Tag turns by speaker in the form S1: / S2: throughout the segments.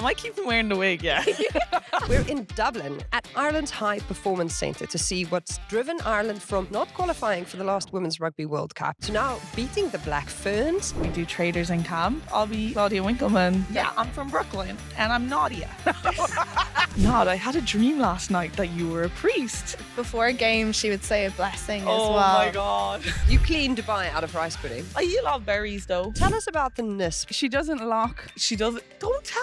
S1: I might keep wearing the wig, yeah.
S2: We're in Dublin at Ireland's High Performance Centre to see what's driven Ireland from not qualifying for the last Women's Rugby World Cup to now beating the Black Ferns.
S1: We do Traitors in camp. I'll be Claudia Winkleman. Yeah, I'm from Brooklyn and I'm Noddia. Nod, I had a dream last night that you were a priest.
S3: Before games, she would say a blessing as well.
S1: Oh my God.
S2: You clean Dubai out of rice pudding.
S1: I eat a lot of berries though.
S2: Tell us about the Niss.
S4: She doesn't lock.
S1: She doesn't. Don't tell.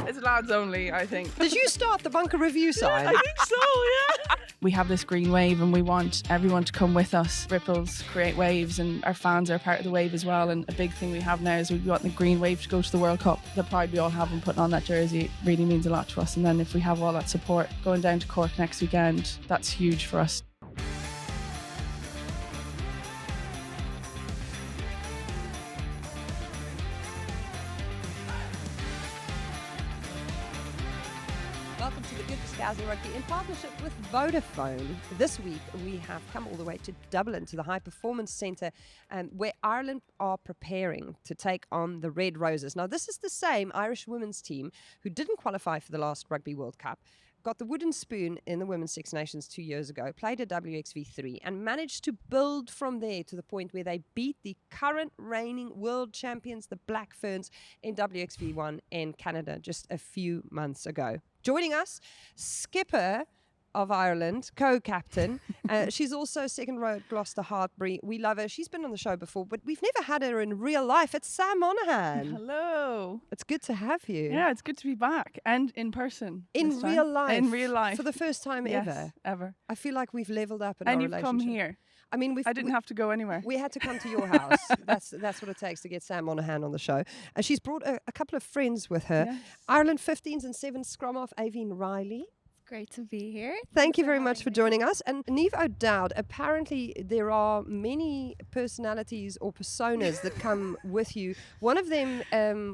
S4: It's lads only, I think.
S2: Did you start the bunker review sign?
S1: I think so, yeah.
S4: We have this green wave and we want everyone to come with us. Ripples create waves and our fans are part of the wave as well. And a big thing we have now is we want the green wave to go to the World Cup. The pride we all have in putting on that jersey really means a lot to us. And then if we have all that support going down to Cork next weekend, that's huge for us.
S2: Welcome to the Good Scaz Meg Rugby in partnership with Vodafone. This week we have come all the way to Dublin to the High Performance Centre where Ireland are preparing to take on the Red Roses. Now this is the same Irish women's team who didn't qualify for the last Rugby World Cup, got the wooden spoon in the Women's Six Nations 2 years ago, played a WXV3 and managed to build from there to the point where they beat the current reigning world champions, the Black Ferns, in WXV1 in Canada just a few months ago. Joining us, skipper of Ireland, co-captain. She's also second row at Gloucester Hartpury. We love her. She's been on the show before, but we've never had her in real life. It's Sam Monaghan.
S4: Hello.
S2: It's good to have you.
S4: Yeah, it's good to be back and in person.
S2: In real life.
S4: In real life.
S2: For the first time
S4: Yes, ever.
S2: I feel like we've leveled up in
S4: And
S2: our
S4: you've
S2: relationship.
S4: come here.
S2: I mean,
S4: I didn't have to go anywhere.
S2: We had to come to your house. That's what it takes to get Sam Monaghan on the show. And she's brought a couple of friends with her.
S4: Yes.
S2: Ireland 15s and 7s scrum off Aoibheann Reilly.
S3: Great to be here.
S2: Thank you very much for joining us. And Niamh O'Dowd, apparently there are many personalities or personas that come with you. One of them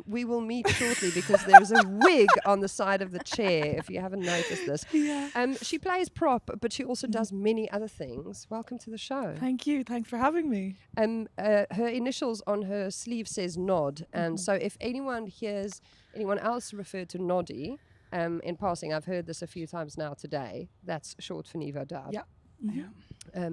S2: we will meet shortly because there's a wig on the side of the chair, if you haven't noticed this.
S4: Yeah.
S2: She plays prop, but she also does many other things. Welcome to the show.
S1: Thank you. Thanks for having me.
S2: Her initials on her sleeve says Nod. And so if anyone hears anyone else refer to Noddy, in passing, I've heard this a few times now today. That's short for Niamh O'Dowd.
S1: Yeah. Yeah.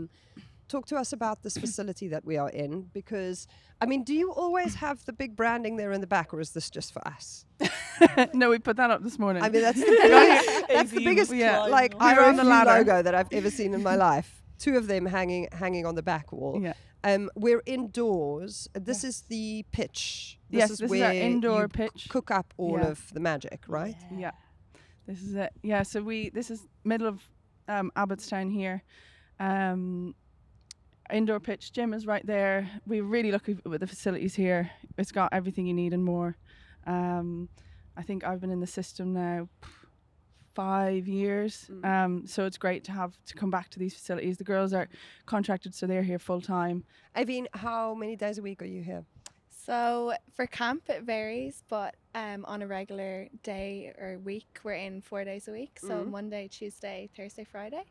S2: Talk to us about this facility that we are in, because, I mean, do you always have the big branding there in the back, or is this just for us?
S4: No, we put that up this morning.
S2: I mean, that's the biggest like
S4: We were on the
S2: IRFU
S4: ladder.
S2: logo that I've ever seen in my life. Two of them hanging on the back wall.
S4: Yeah.
S2: We're indoors. This is the pitch.
S4: This is our indoor
S2: you
S4: pitch.
S2: Cook up all
S4: Yeah.
S2: of the magic, right?
S4: Yeah. This is it. Yeah, so this is middle of Abbottstown here. Indoor pitch, gym is right there. We're really lucky with the facilities here. It's got everything you need and more. I think I've been in the system now 5 years. So it's great to come back to these facilities. The girls are contracted, so they're here full time.
S2: Aoibheann, how many days a week are you here?
S3: So for camp it varies, but on a regular day or week we're in 4 days a week. So Monday, Tuesday, Thursday, Friday.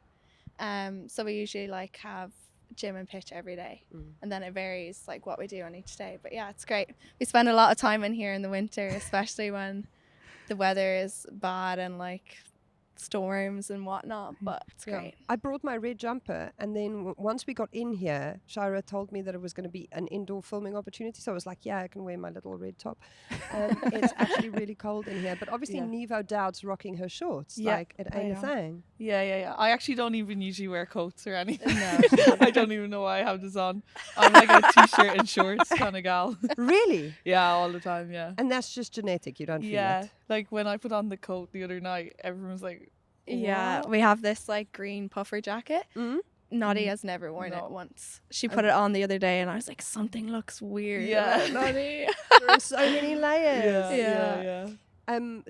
S3: So we usually have gym and pitch every day, and then it varies what we do on each day. But yeah, it's great. We spend a lot of time in here in the winter, especially when the weather is bad and storms and whatnot, but it's great.
S2: I brought my red jumper, and then once we got in here, Shira told me that it was going to be an indoor filming opportunity, so I was like, yeah, I can wear my little red top. It's actually really cold in here, but obviously Niamh O'Dowd's rocking her shorts, it ain't a thing.
S1: Yeah. I actually don't even usually wear coats or anything.
S2: No.
S1: I don't even know why I have this on. I'm like a t-shirt and shorts kind of gal.
S2: Really?
S1: Yeah, all the time, yeah.
S2: And that's just genetic, you don't feel it?
S1: Like when I put on the coat the other night, everyone was like,
S3: yeah, we have this green puffer jacket. Noddy has never worn it once. She put it on the other day and I was like, something looks weird.
S1: Yeah.
S3: Noddy.
S2: There are so many layers.
S1: Yeah.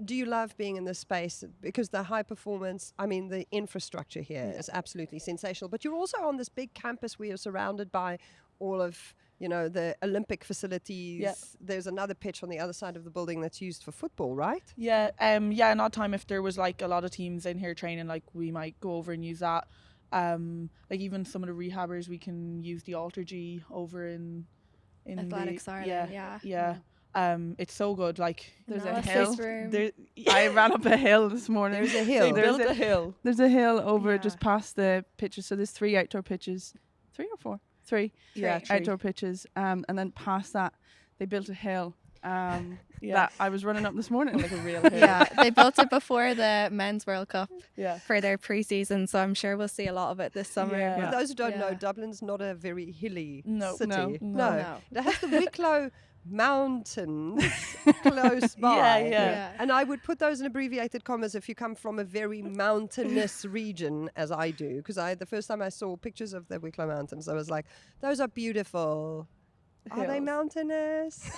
S2: Do you love being in this space? Because the high performance, I mean, the infrastructure here is absolutely sensational. But you're also on this big campus where you're surrounded by all of, the Olympic facilities.
S1: Yeah.
S2: There's another pitch on the other side of the building that's used for football, right?
S1: Yeah, in odd time if there was a lot of teams in here training, we might go over and use that. Even some of the rehabbers, we can use the Alter G over in
S3: Athletics Ireland, yeah.
S1: It's so good. Like
S4: There's a
S3: Analysis
S4: hill.
S3: room.
S1: there,
S4: I ran up a hill this morning.
S2: There's a hill.
S1: they built a hill.
S4: There's a hill over
S1: Yeah.
S4: just past the pitches. So there's 3 outdoor pitches. 3 or 4? 3
S1: Yeah, tree.
S4: outdoor pitches. And then past that, they built a hill.
S1: Yeah.
S4: That I was running up this morning.
S1: Like a real hill.
S3: Yeah, they built it before the Men's World Cup
S1: Yeah.
S3: for their pre-season, so I'm sure we'll see a lot of it this summer.
S1: Yeah.
S2: For those who don't know,
S3: Yeah.
S2: Dublin's not a very hilly
S1: No,
S2: city.
S1: no.
S2: It has the Wicklow Mountains close by.
S1: Yeah.
S2: And I would put those in abbreviated commas if you come from a very mountainous region, as I do, because the first time I saw pictures of the Wicklow Mountains, I was like, those are beautiful. Are they
S1: Hills.
S2: mountainous?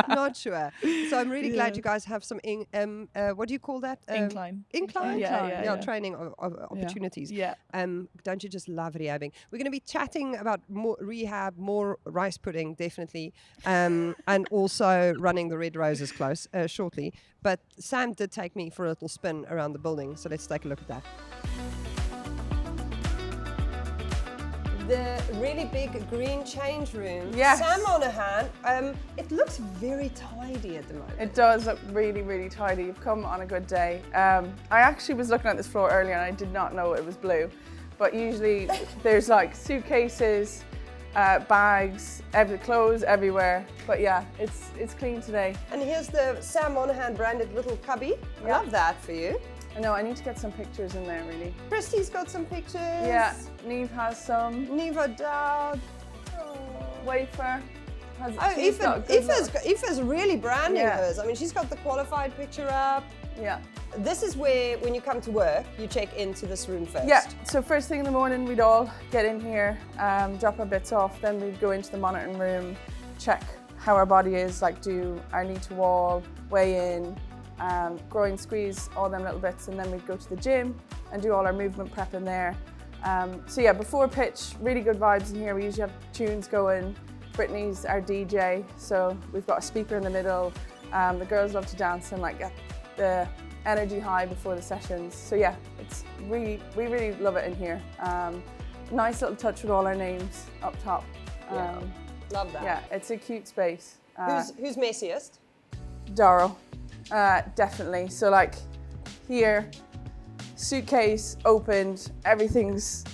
S2: Not sure. So I'm really glad you guys have some, what do you call that?
S1: Incline.
S2: Incline?
S1: Yeah.
S2: Training opportunities.
S1: Yeah.
S2: Don't you just love Aiobhean? We're going to be chatting about more rehab, more rice pudding, definitely, and also running the Red Roses close shortly. But Sam did take me for a little spin around the building, so let's take a look at that. The really big green change room.
S4: Yes.
S2: Sam Monaghan. It looks very tidy at the moment.
S4: It does look really, really tidy. You've come on a good day. I actually was looking at this floor earlier and I did not know it was blue. But usually there's like suitcases, bags, clothes everywhere. But yeah, it's clean today.
S2: And here's the Sam Monaghan branded little cubby.
S4: Yeah.
S2: Love that for you.
S4: I know, I need to get some pictures in there really.
S2: Christy's got some pictures.
S4: Yeah, Niamh has some.
S2: Niamh O'Dowd.
S4: Wafer.
S2: Aoibheann. Aoibheann's really branding
S4: Yeah.
S2: hers. I mean, she's got the qualified picture up.
S4: Yeah.
S2: This is where, when you come to work, you check into this room first.
S4: Yeah, so first thing in the morning, we'd all get in here, drop our bits off, then we'd go into the monitoring room, check how our body is, like do our knee to wall, weigh in, groin squeeze, all them little bits, and then we'd go to the gym and do all our movement prep in there. So yeah, before pitch, really good vibes in here. We usually have tunes going. Brittany's our DJ, so we've got a speaker in the middle. The girls love to dance and like get the energy high before the sessions. So yeah, we really love it in here. Nice little touch with all our names up top.
S2: Love that.
S4: Yeah, it's a cute space.
S2: Who's messiest?
S4: Darrow, definitely. So like here, suitcase opened, everything's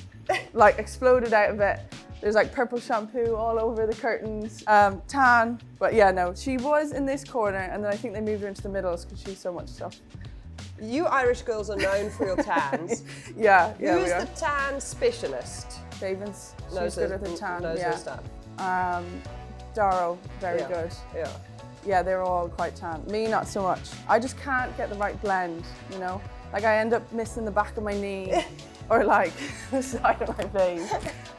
S4: like exploded out of it. There's like purple shampoo all over the curtains, tan. But yeah, no, she was in this corner and then I think they moved her into the middles because she's so much stuff.
S2: You Irish girls are known for your tans.
S4: Yeah,
S2: Who's
S4: we are.
S2: the tan specialist?
S4: Ravens,
S2: Knows
S4: she's good
S2: her-
S4: at the tan.
S2: knows her stuff.
S4: Darrow, very
S2: Yeah.
S4: good.
S2: Yeah.
S4: Yeah, they're all quite tan. Me, not so much. I just can't get the right blend, you know? Like I end up missing the back of my knee or like the side of my face.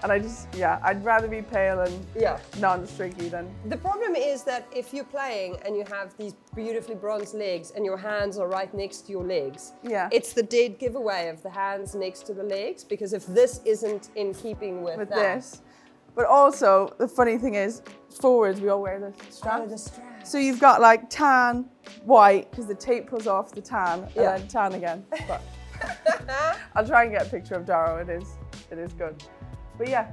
S4: And I'd rather be pale and non-streaky than...
S2: The problem is that if you're playing and you have these beautifully bronzed legs and your hands are right next to your legs, it's the dead giveaway of the hands next to the legs, because if this isn't in keeping with that,
S4: this. But also, the funny thing is, forwards, we all wear the straps.
S2: Oh, the straps.
S4: So you've got like tan, white, because the tape pulls off the tan, and then tan again. But I'll try and get a picture of Darrow, it is good. But yeah,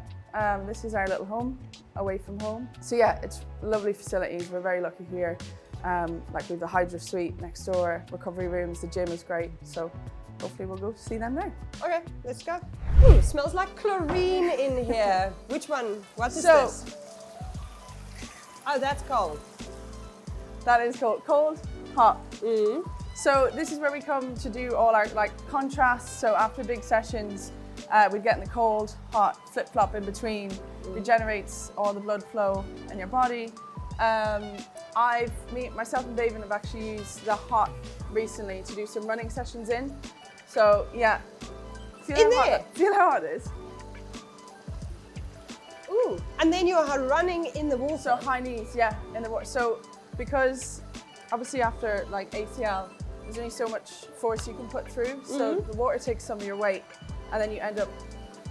S4: this is our little home, away from home. So yeah, it's lovely facilities, we're very lucky here. Like we have the Hydro Suite next door, recovery rooms, the gym is great. So hopefully we'll go see them there.
S2: Okay, let's go. Ooh, smells like chlorine in here. Which one? What is this? Oh, that's cold.
S4: That is cold. Cold, hot.
S2: Mm.
S4: So this is where we come to do all our like contrasts. So after big sessions, we get in the cold, hot, flip-flop in between. Regenerates all the blood flow in your body. Myself and David have actually used the hot recently to do some running sessions in. So yeah, feel how hot it is.
S2: Ooh, and then you are running in the water.
S4: So high knees, yeah, in the water. So because obviously after like ACL, there's only so much force you can put through. So the water takes some of your weight and then you end up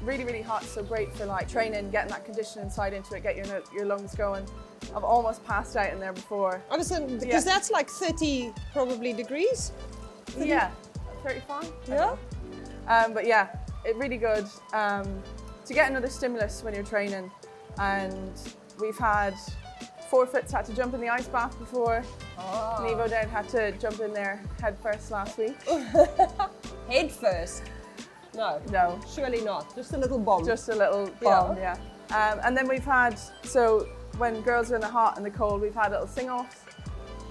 S4: really, really hot. So great for like training, getting that condition inside into it, get your lungs going. I've almost passed out in there before.
S2: Honestly, because that's like 30 probably degrees. 30?
S4: Yeah, 35.
S2: Yeah.
S4: But yeah, it's really good to get another stimulus when you're training. And we've had
S5: forfeits had to jump in the ice bath before. Niamh O'Dowd had to jump in there head first last week.
S2: Head first? No.
S5: No.
S2: Surely not. Just a little bomb.
S5: Just a little bomb, yeah. And then we've had, so when girls are in the hot and the cold, we've had little sing-offs.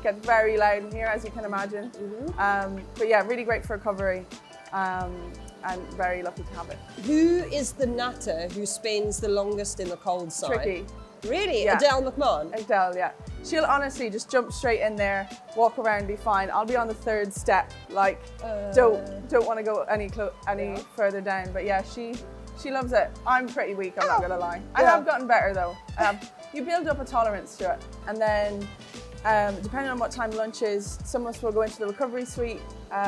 S5: Gets very loud in here, as you can imagine. But yeah, really great for recovery. And very lucky to have it.
S2: Who is the nutter who spends the longest in the cold side?
S5: Tricky.
S2: Really?
S5: Yeah.
S2: Adele McMahon?
S5: Adele, yeah. She'll honestly just jump straight in there, walk around, be fine. I'll be on the third step, like don't want to go any further down. But yeah, she loves it. I'm pretty weak, I'm not gonna lie. I have gotten better though. You build up a tolerance to it, and then depending on what time lunch is, some of us will go into the recovery suite,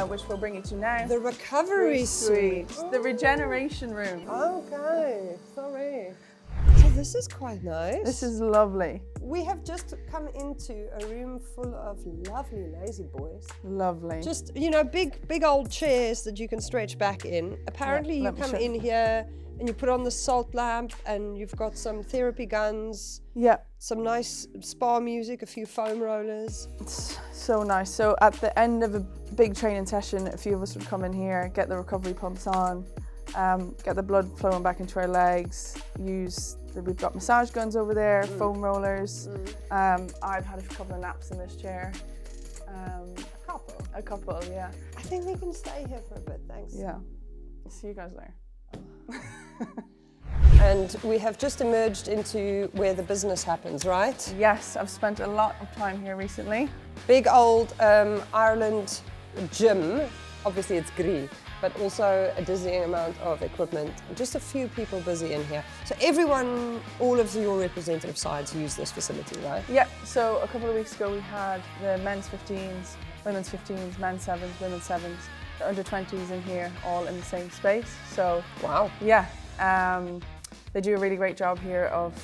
S5: which we'll bring you to now.
S2: The recovery suite.
S5: The regeneration room.
S2: Okay, sorry. So this is quite nice.
S5: This is lovely.
S2: We have just come into a room full of lovely lazy boys.
S5: Lovely.
S2: Just, you know, big old chairs that you can stretch back in. Apparently you come in here and you put on the salt lamp and you've got some therapy guns.
S5: Yeah.
S2: Some nice spa music, a few foam rollers.
S5: It's so nice. So at the end of a big training session, a few of us would come in here, get the recovery pumps on, get the blood flowing back into our legs, we've got massage guns over there, foam rollers. I've had a couple of naps in this chair. A couple, yeah.
S2: I think we can stay here for a bit, thanks.
S5: Yeah. See you guys there.
S2: And we have just emerged into where the business happens, right?
S5: Yes, I've spent a lot of time here recently.
S2: Big old Ireland gym. Obviously it's gris, but also a dizzying amount of equipment. Just a few people busy in here. So everyone, all of your representative sides use this facility, right?
S5: Yeah, so a couple of weeks ago we had the men's 15s, women's 15s, men's 7s, women's 7s, the under 20s in here, all in the same space. So,
S2: wow.
S5: Yeah, they do a really great job here of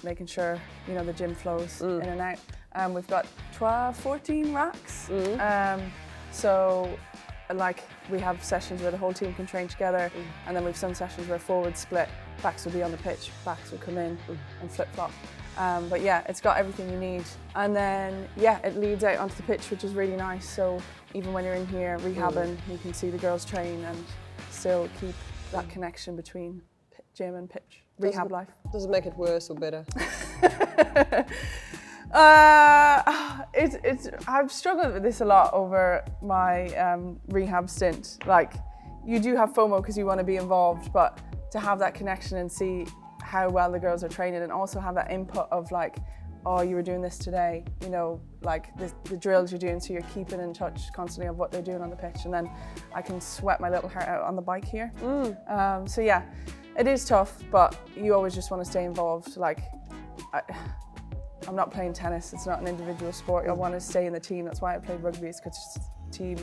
S5: making sure, you know, the gym flows in and out. We've got 14 racks. So, like, we have sessions where the whole team can train together, and then we've some sessions where forwards split, backs will be on the pitch, backs will come in and flip-flop. But yeah, it's got everything you need. And then, yeah, it leads out onto the pitch, which is really nice. So even when you're in here rehabbing, you can see the girls train and still keep that connection between gym and pitch, rehab life.
S2: Does it make it worse or better?
S5: I've struggled with this a lot over my rehab stint. Like, you do have FOMO because you want to be involved, but to have that connection and see how well the girls are training, and also have that input of like, oh, you were doing this today, you know, like the drills you're doing, so you're keeping in touch constantly of what they're doing on the pitch, and then I can sweat my little heart out on the bike here. So yeah, it is tough, but you always just want to stay involved. Like, I'm not playing tennis, it's not an individual sport. I want to stay in the team. That's why I played rugby, it's because it's a team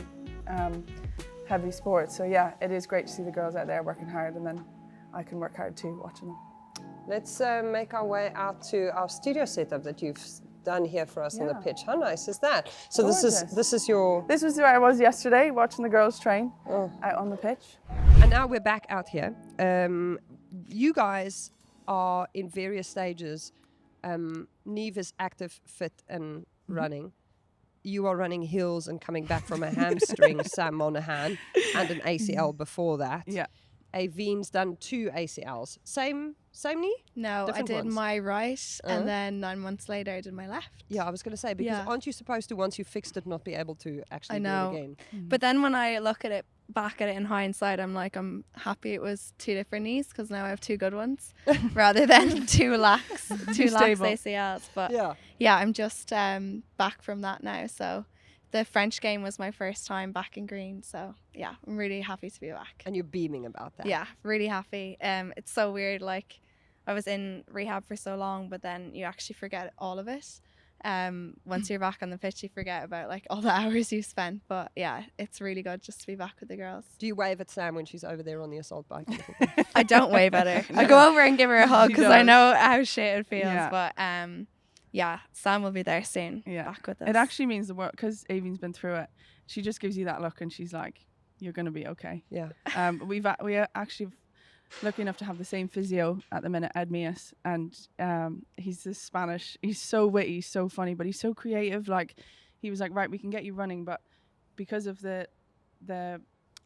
S5: heavy sport. So yeah, it is great to see the girls out there working hard, and then I can work hard too watching them.
S2: Let's make our way out to our studio setup that you've done here for us on the pitch. How nice is that? So this is your...
S5: This was where I was yesterday, watching the girls train out on the pitch.
S2: And now we're back out here. You guys are in various stages. Niamh is active, fit and running. You are running hills and coming back from a hamstring, Sam Monaghan, and an ACL before that.
S5: Yeah.
S2: Aoibheann's done 2 ACLs. Same knee?
S3: No,
S2: Different
S3: I did
S2: ones?
S3: my right, and then 9 months later I did my left.
S2: Yeah, I was going to say, because aren't you supposed to, once you fixed it, not be able to actually do it again?
S3: But then when I look at it, back at it in hindsight, I'm like, I'm happy it was 2 different knees, because now I have 2 good ones rather than 2 lax ACLs. But yeah, I'm just back from that now. So the French game was my first time back in green. So yeah, I'm really happy to be back.
S2: And you're beaming about that.
S3: Yeah, really happy. It's so weird. Like, I was in rehab for so long, but then you actually forget all of it. Once you're back on the pitch, you forget about like all the hours you spent. But yeah, it's really good just to be back with the girls.
S2: Do you wave at Sam when she's over there on the assault bike?
S3: I don't wave at her. I go over and give her a hug because I know how shit it feels. But yeah, Sam will be there soon. Back with us.
S5: It actually means the world, because Aoibheann's been through it. She just gives you that look and she's like, you're going to be okay.
S2: Yeah.
S5: We actually
S4: lucky enough to have the same physio at the minute, Edmius, and he's this Spanish. He's so witty, so funny, but he's so creative. Like, he was like, right, we can get you running, but because of the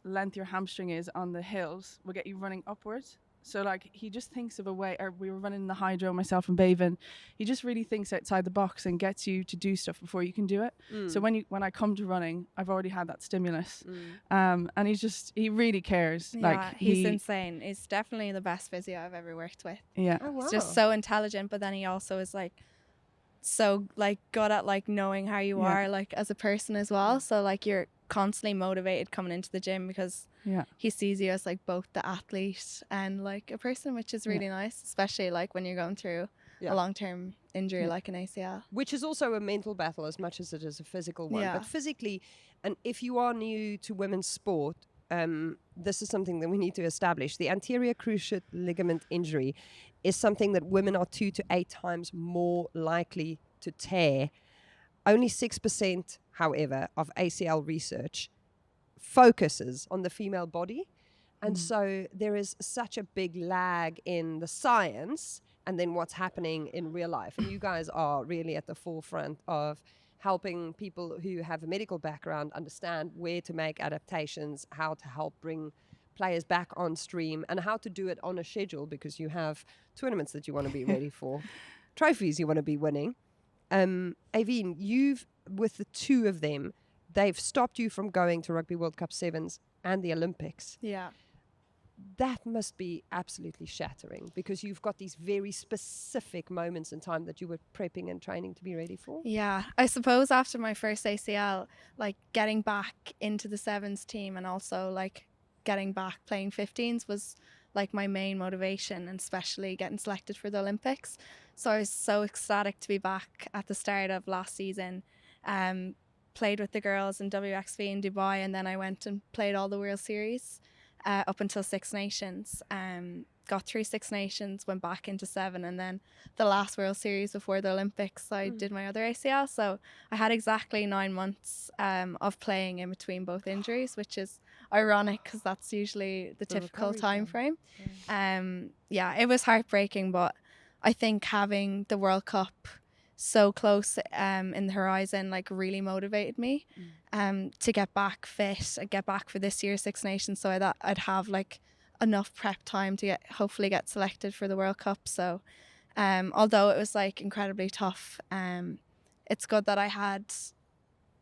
S4: length your hamstring is on the hills, we'll get you running upwards. So like, he just thinks of a way. Or we were running the hydro, myself and Baven. He just really thinks outside the box and gets you to do stuff before you can do it. So when I come to running, I've already had that stimulus. And he really cares.
S6: Yeah,
S4: like
S6: he's insane. He's definitely the best physio I've ever worked with.
S4: Yeah.
S2: Oh, wow.
S6: He's just so intelligent, but then he also is like so like good at like knowing how you are like as a person as well. So like you're constantly motivated coming into the gym because he sees you as like both the athlete and like a person, which is really nice, especially like when you're going through a long-term injury like an ACL.
S2: Which is also a mental battle as much as it is a physical one.
S6: Yeah.
S2: But physically, and if you are new to women's sport, this is something that we need to establish. The anterior cruciate ligament injury is something that women are 2 to 8 times more likely to tear. Only 6%, however, of ACL research focuses on the female body. And so there is such a big lag in the science and then what's happening in real life. And you guys are really at the forefront of helping people who have a medical background understand where to make adaptations, how to help bring players back on stream, and how to do it on a schedule, because you have tournaments that you want to be ready for, trophies you want to be winning. Aoibheann, you've, with the two of them, they've stopped you from going to Rugby World Cup Sevens and the Olympics.
S6: Yeah.
S2: That must be absolutely shattering, because you've got these very specific moments in time that you were prepping and training to be ready for.
S6: Yeah, I suppose after my first ACL, like getting back into the sevens team and also like getting back playing 15s was like my main motivation, and especially getting selected for the Olympics. So I was so ecstatic to be back at the start of last season. Played with the girls in WXV in Dubai, and then I went and played all the World Series up until Six Nations. Got through Six Nations, went back into 7, and then the last World Series before the Olympics I did my other ACL. So I had exactly 9 months of playing in between both injuries, which is ironic because that's usually the typical time frame. Yeah, it was heartbreaking, but I think having the World Cup so close in the horizon like really motivated me to get back fit and get back for this year's Six Nations, so that I'd have like enough prep time to hopefully get selected for the World Cup. So although it was like incredibly tough, it's good that I had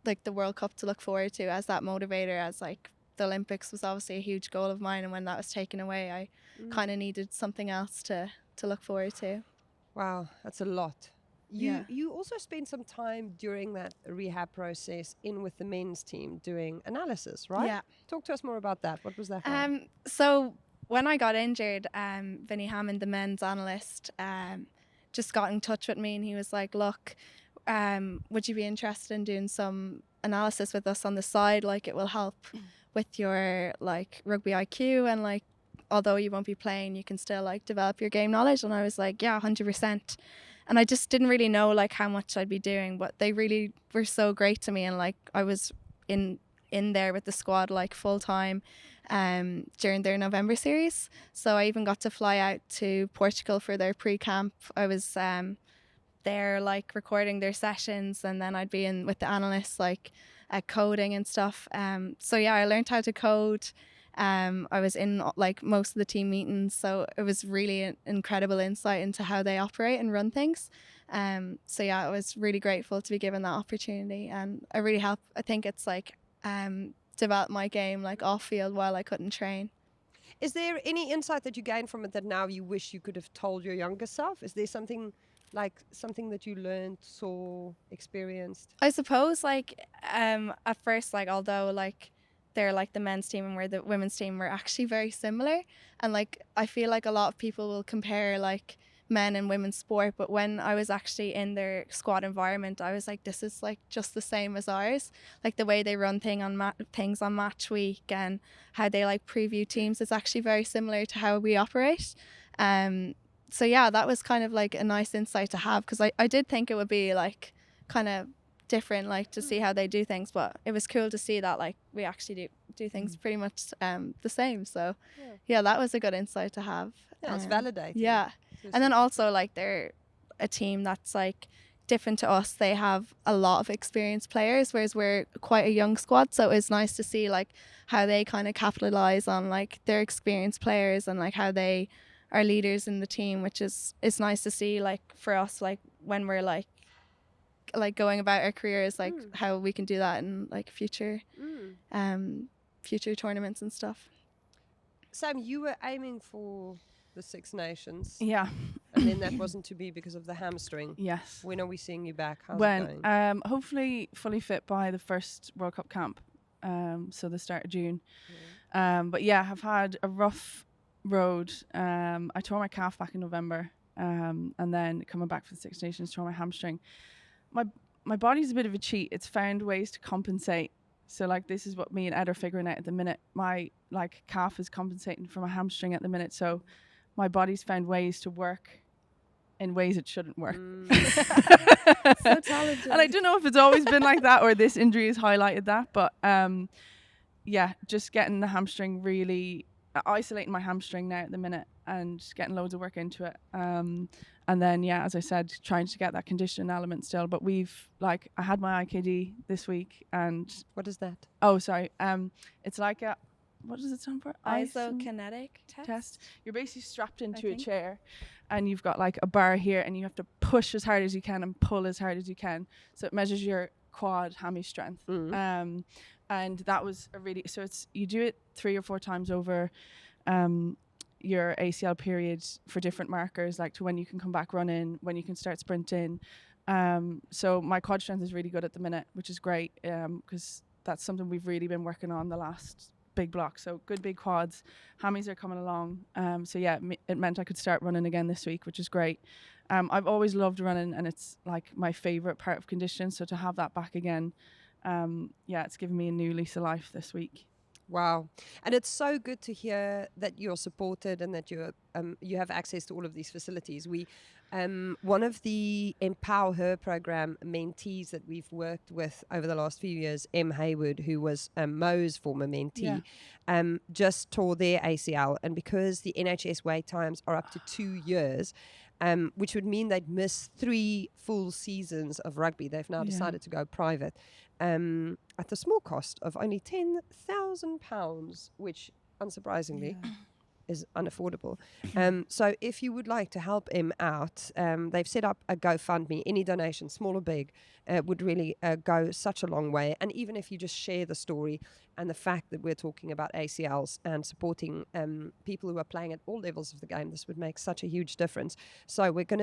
S6: like the World Cup to look forward to as that motivator, as like the Olympics was obviously a huge goal of mine, and when that was taken away I kind of needed something else to look forward to.
S2: Wow, that's a lot. You also spent some time during that rehab process in with the men's team doing analysis, right?
S6: Yeah.
S2: Talk to us more about that. What was that like?
S6: So when I got injured, Vinny Hammond, the men's analyst, just got in touch with me, and he was like, look, would you be interested in doing some analysis with us on the side? Like, it will help with your like rugby IQ, and like although you won't be playing, you can still like develop your game knowledge. And I was like, yeah, 100%. And I just didn't really know like how much I'd be doing, but they really were so great to me, and like I was in there with the squad like full time during their November series. So I even got to fly out to Portugal for their pre-camp. I was there like recording their sessions, and then I'd be in with the analysts like coding and stuff. So yeah, I learned how to code. I was in like most of the team meetings, so it was really an incredible insight into how they operate and run things. So yeah, I was really grateful to be given that opportunity, and I really helped. I think it's like develop my game like off field while I couldn't train.
S2: Is there any insight that you gained from it that now you wish you could have told your younger self? Is there something that you learned, saw, experienced?
S6: I suppose like at first, like although like they're like the men's team and we're the women's team, we're actually very similar, and like I feel like a lot of people will compare like men and women's sport, but when I was actually in their squad environment, I was like, this is like just the same as ours. Like the way they run things on match week and how they like preview teams is actually very similar to how we operate. So yeah, that was kind of like a nice insight to have, because I did think it would be like kind of different, like to see how they do things, but it was cool to see that like we actually do things pretty much the same. So yeah, that was a good insight to have.
S2: Yeah, it's validating.
S6: Yeah. And then also like they're a team that's like different to us. They have a lot of experienced players, whereas we're quite a young squad. So it's nice to see like how they kind of capitalize on like their experienced players and like how they are leaders in the team, which is it's nice to see like for us like when we're like going about our careers, like how we can do that in like future tournaments and stuff.
S2: Sam, you were aiming for the Six Nations.
S4: Yeah.
S2: And then that wasn't to be because of the hamstring.
S4: Yes.
S2: When are we seeing you back? How's it going?
S4: Hopefully fully fit by the first World Cup camp. So the start of June. But yeah, I've had a rough road. I tore my calf back in November. And then coming back for the Six Nations, tore my hamstring. My body's a bit of a cheat. It's found ways to compensate. So like this is what me and Ed are figuring out at the minute. My like calf is compensating for my hamstring at the minute. So my body's found ways to work in ways it shouldn't work.
S6: So talented.
S4: And I don't know if it's always been like that or this injury has highlighted that. But yeah, just getting the hamstring really, isolating my hamstring now at the minute and getting loads of work into it. And then, yeah, as I said, trying to get that conditioning element still. But I had my IKD this week and...
S2: What is that?
S4: Oh, sorry. It's like a... What does it stand for?
S6: Isokinetic test.
S4: You're basically strapped into a chair and you've got like a bar here and you have to push as hard as you can and pull as hard as you can. So it measures your quad hammy strength. And that was you do it 3 or 4 times over your ACL period for different markers, like to when you can come back running, when you can start sprinting. So my quad strength is really good at the minute, which is great because that's something we've really been working on the last big block. So good big quads, hammies are coming along. So yeah, it meant I could start running again this week, which is great. I've always loved running and it's like my favorite part of conditioning. So to have that back again, yeah, it's given me a new lease of life this week.
S2: Wow. And it's so good to hear that you're supported and that you have access to all of these facilities. We one of the Empower Her program mentees that we've worked with over the last few years, M. Haywood, who was Mo's former mentee, just tore their ACL. And because the NHS wait times are up to 2 years, which would mean they'd miss 3 full seasons of rugby, they've now decided to go private. At the small cost of only £10,000, which, unsurprisingly, is unaffordable. So if you would like to help him out, they've set up a GoFundMe. Any donation, small or big, would really go such a long way. And even if you just share the story and the fact that we're talking about ACLs and supporting people who are playing at all levels of the game, this would make such a huge difference. So we've got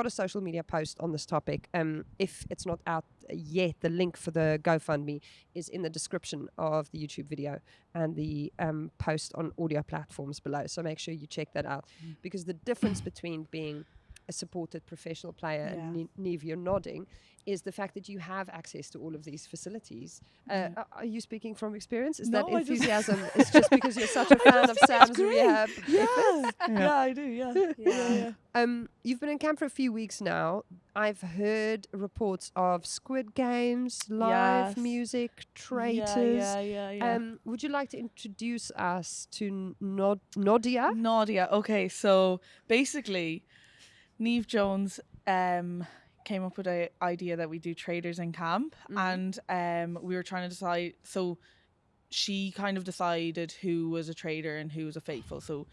S2: a social media post on this topic. If it's not out yet, the link for the GoFundMe is in the description of the YouTube video and the post on audio platforms below. So make sure you check that out, because the difference between being a supported professional player and Niamh, you're nodding, is the fact that you have access to all of these facilities. Are you speaking from experience? Is that enthusiasm? It's just because you're such a fan of Sam's rehab efforts?
S1: Yeah, I do, yeah.
S2: You've been in camp for a few weeks now. I've heard reports of Squid Games, live music, traitors.
S1: Yeah.
S2: Would you like to introduce us to Noddia?
S1: Noddia. Okay, so basically, Niamh Jones came up with an idea that we do traitors in camp, and we were trying to decide. So she kind of decided who was a traitor and who was a faithful. So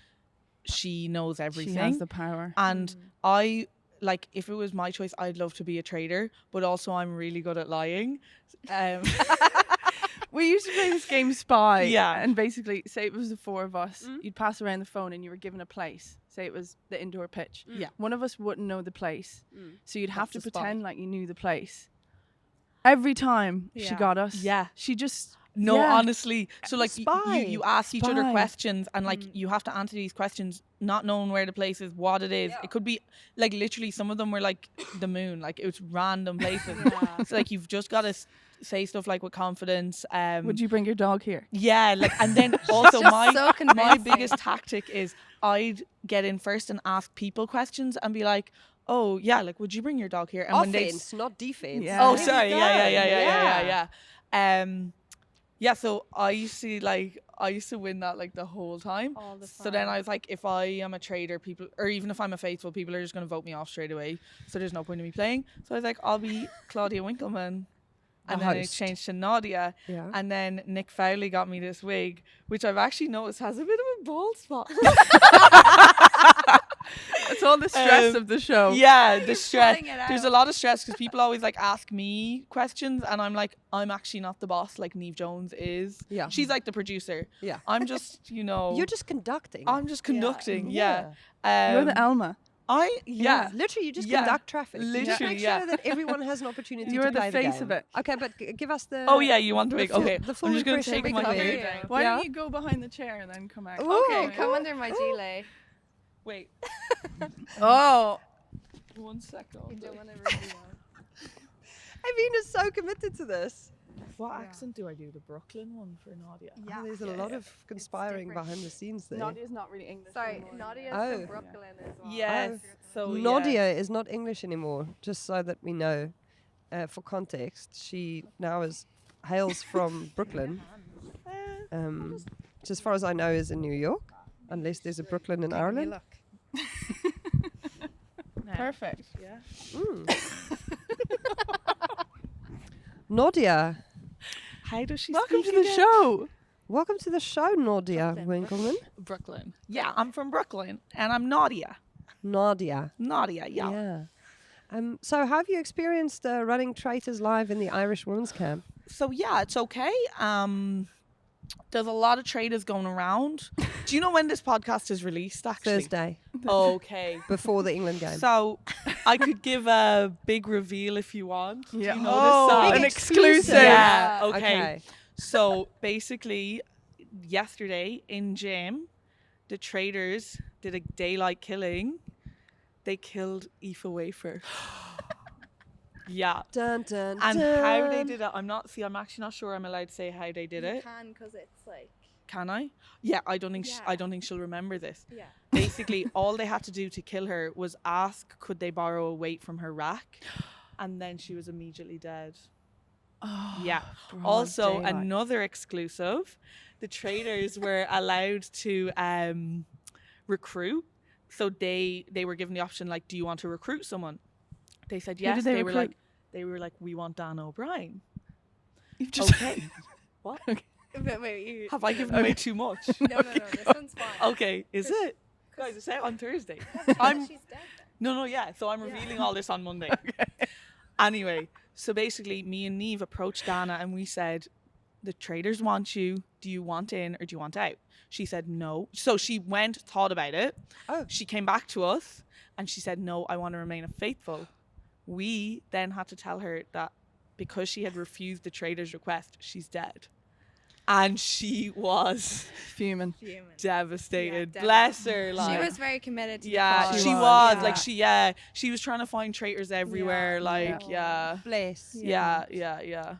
S1: she knows everything.
S4: She has the power.
S1: And I, like, if it was my choice, I'd love to be a traitor, but also I'm really good at lying.
S4: We used to play this game Spy.
S1: Yeah.
S4: And basically, say it was the 4 of us, you'd pass around the phone and you were given a place. Say it was the indoor pitch.
S1: Yeah.
S4: One of us wouldn't know the place. So you'd have to
S1: That's the
S4: pretend
S1: spy.
S4: like you knew the place. Every time she got us.
S1: Yeah.
S4: She just...
S1: No, honestly. So like
S2: Spy.
S1: you ask each other
S4: Spy.
S1: questions, and like you have to answer these questions not knowing where the place is, what it is. It could be like literally some of them were like the moon, like it was random places. So like you've just got to say stuff like with confidence.
S4: Would you bring your dog here?
S1: Yeah, like, and then also my
S6: convincing.
S1: biggest tactic is I'd get in first and ask people questions and be like, oh yeah, like would you bring your dog here? And
S2: Offense, not defense.
S4: Yeah.
S1: Oh,
S4: There
S1: sorry. Yeah. Yeah, so I used to win that like the whole time.
S6: All the
S1: So then
S6: time.
S1: I was like, if I am a traitor, people, or even if I'm a faithful, people are just going to vote me off straight away. So there's no point in me playing. So I was like, I'll be Claudia Winkleman. And then it
S2: host.
S1: changed to Noddia.
S2: Yeah.
S1: And then Nick Fowley got me this wig, which I've actually noticed has a bit of a bald spot.
S4: It's all the stress of the show.
S1: Yeah, the stress.
S6: pulling it
S1: There's a lot of stress because people always like ask me questions, and I'm like, I'm actually not the boss like Niamh Jones is.
S2: Yeah.
S1: She's like the producer.
S2: Yeah.
S1: I'm just,
S2: You're just conducting.
S1: I'm just conducting. Yeah.
S4: You're the Elma.
S1: Yeah.
S2: Literally, you just
S1: Yeah.
S2: conduct traffic. You just
S1: Literally,
S2: make
S1: yeah.
S2: sure that everyone has an opportunity
S4: You're
S2: to
S4: the
S2: play
S4: face
S2: game.
S4: of it.
S2: Okay, but give us the...
S1: Oh yeah, you want the wig?
S2: full-
S1: Okay.
S2: the full
S1: I'm just gonna
S2: impression
S1: take
S2: of
S1: my
S2: the
S1: hair
S2: wig.
S1: down.
S4: Why
S2: Yeah.
S4: don't you go behind the chair and then come out?
S2: Ooh,
S6: Okay, come
S2: ooh,
S6: under my
S2: ooh.
S6: gilet.
S1: Wait.
S4: Oh.
S1: 1 second.
S6: You don't want to reveal.
S2: Aoibheann is so committed to this.
S1: What accent do I do? The Brooklyn one for Noddia.
S2: Yeah, there's a lot of conspiring
S6: different.
S2: behind the scenes there.
S5: Noddia's not really English.
S6: Sorry,
S5: anymore.
S6: Noddy is
S2: Oh.
S6: from Brooklyn as well.
S1: Yes. So
S2: Noddia is not English anymore, just so that we know. For context, she now hails from Brooklyn, which as far as I know is in New York, unless there's a Brooklyn in Ireland.
S6: Look.
S4: Perfect.
S1: Yeah.
S2: Noddia,
S1: How does she
S4: Welcome
S1: speak
S4: to the
S1: again?
S4: show.
S2: welcome to the show, Noddia Winkleman.
S1: Brooklyn. Yeah, I'm from Brooklyn, and I'm Noddia.
S2: Noddia.
S1: Noddia, yeah.
S2: Yeah. So how have you experienced running Traitors live in the Irish women's camp?
S1: So yeah, it's okay. There's a lot of traders going around. Do you know when this podcast is released? Actually,
S2: Thursday,
S1: Okay.
S2: before the England game.
S1: So I could give a big reveal if you want.
S4: Yeah.
S1: Do you know
S4: Oh,
S1: this song?
S2: Big
S4: an exclusive.
S1: Yeah. Okay.
S2: Okay.
S1: So basically, yesterday in gym, the traders did a daylight killing. They killed Aoife Wafer. Yeah.
S2: Dun, dun,
S1: And
S2: dun.
S1: how they did it, I'm actually not sure I'm allowed to say how they did
S6: You
S1: it.
S6: can, because it's like,
S1: Can I? Yeah, I don't think
S6: Yeah.
S1: I don't think she'll remember this.
S6: yeah.
S1: Basically, all they had to do to kill her was ask could they borrow a weight from her rack, and then she was immediately dead.
S4: Oh,
S1: Yeah.
S4: broad
S1: Also,
S4: daylight.
S1: another exclusive: the traders were allowed to recruit. So they were given the option, like, do you want to recruit someone? They said
S4: Who
S1: yes.
S4: did they
S1: were
S4: recruit?
S1: like, we want Dan O'Brien.
S4: You've just
S1: Okay. What?
S6: But wait, you,
S1: Have I given away too much?
S6: no, this one's fine.
S1: Okay, is it? Guys, it's out on Thursday.
S6: She's dead then.
S1: No, yeah. So I'm revealing all this on Monday. Anyway, so basically, me and Niamh approached Dana and we said, the traders want you. Do you want in or do you want out? She said no. So she went, thought about it.
S2: Oh.
S1: She came back to us and she said, no, I want to remain faithful. We then had to tell her that because she had refused the traders' request, she's dead. And she was
S4: fuming.
S1: devastated.
S6: Yeah,
S1: Bless her.
S6: She
S1: Like,
S6: was very committed to
S1: yeah,
S6: the
S1: she
S6: cause.
S1: was.
S6: Yeah.
S1: Like she was trying to find traitors everywhere.
S6: Yeah.
S1: Like, yeah.
S2: Bless.
S1: Yeah.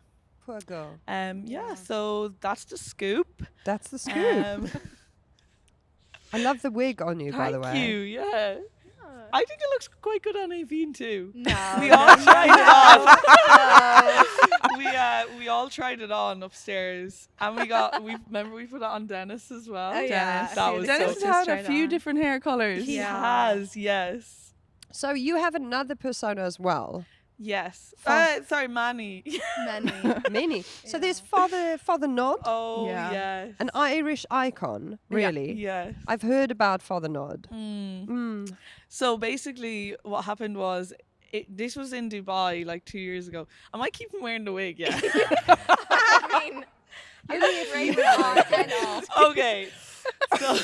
S2: Poor girl.
S1: Yeah, so that's the scoop.
S2: That's the scoop.
S1: Um,
S2: I love the wig on you, by the way.
S1: Thank you, yeah. I think it looks quite good on Aoibheann too.
S6: No.
S1: We all tried it on. We all tried it on upstairs, and we put it on Dennis as well.
S6: Oh, yeah.
S1: Dennis, that was
S4: Dennis
S1: so
S4: has had a
S6: straight
S4: few
S6: on.
S4: different hair colors.
S1: He
S6: Yeah.
S1: has, yes.
S2: So you have another persona as well.
S1: Yes.
S2: Fa-
S1: Sorry, Manny.
S6: Many.
S2: Many. So there's Father Nod,
S1: Oh,
S4: Yeah.
S1: yes.
S2: an Irish icon, really.
S1: Yes.
S2: I've heard about Father Nod.
S1: Mm. So basically, what happened was, this was in Dubai like 2 years ago. I might keep him wearing the wig, yeah.
S6: I mean, only if you were on and off.
S1: Okay. So,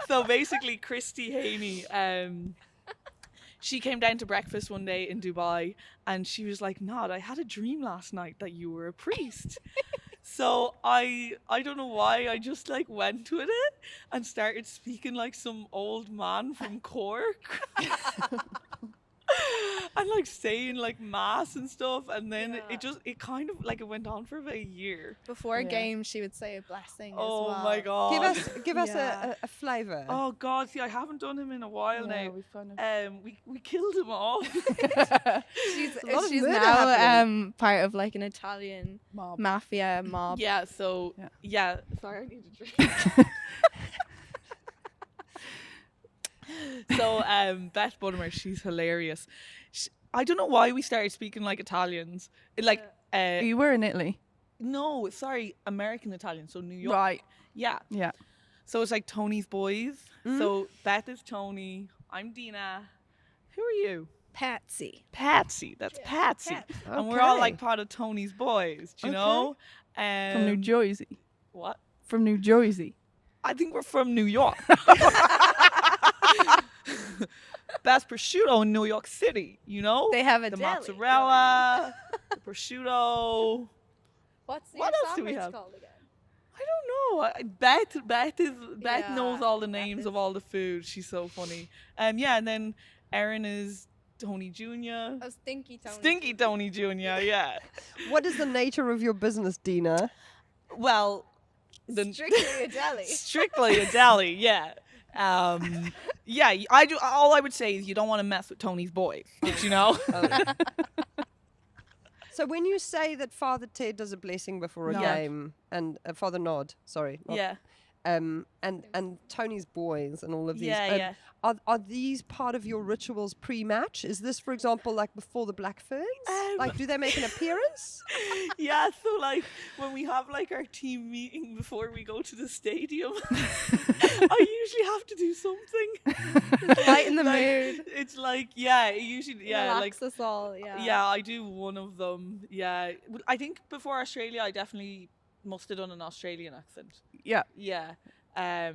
S1: so basically, Christy Haney, she came down to breakfast one day in Dubai and she was like, Nod, I had a dream last night that you were a priest. So I don't know why, I just like went with it and started speaking like some old man from Cork. and like saying like mass and stuff, and then it kind of like it went on for about a year.
S3: Before games, she would say a blessing as
S1: Oh
S3: well.
S1: my god!
S2: Give us a flavour.
S1: Oh god! See, I haven't done him in a while now.
S4: We've kind of
S1: We killed him off.
S3: She's
S2: murder
S3: now
S2: happening.
S3: part of like an Italian mafia mob.
S1: Yeah. So sorry, I need a drink. So Beth Buttimer, she's hilarious. I don't know why we started speaking like Italians.
S4: you were in Italy,
S1: No, sorry, American Italian. So New York.
S4: right?
S1: Yeah.
S4: Yeah.
S1: So it's like Tony's boys. So Beth is Tony. I'm Dina. Who are you?
S3: Patsy.
S1: Patsy. That's Patsy. And we're all like part of Tony's boys. Do you know?
S4: From New Jersey.
S1: What?
S4: From New Jersey.
S1: I think we're from New York. Best prosciutto in New York City, you know?
S3: They have a
S1: the
S3: deli.
S1: mozzarella, the prosciutto.
S3: What
S1: What else do we have?
S3: called again?
S1: I don't know. Beth knows all the names of all the food. She's so funny. And then Erin is Tony Jr.
S3: Oh, Stinky Tony.
S1: Stinky Tony Jr. Yeah.
S2: What is the nature of your business, Dina?
S1: Well,
S3: Strictly a deli.
S1: strictly a deli. Yeah. I do. All I would say is you don't want to mess with Tony's boys. You know.
S2: So when you say that Father Ted does a blessing before a game, and Father Nod, sorry,
S1: Yeah.
S2: and Tony's boys and all of these,
S1: Yeah.
S2: are these part of your rituals pre-match? Is this, for example, like before the Black Ferns? Like, do they make an appearance?
S1: Yeah, so like when we have like our team meeting before we go to the stadium, I usually have to do something.
S3: Lighten the mood.
S1: It's like usually
S3: Relax us all.
S1: yeah, I do one of them. Yeah, I think before Australia, I definitely must have done an Australian accent.
S4: Yeah.
S1: Yeah.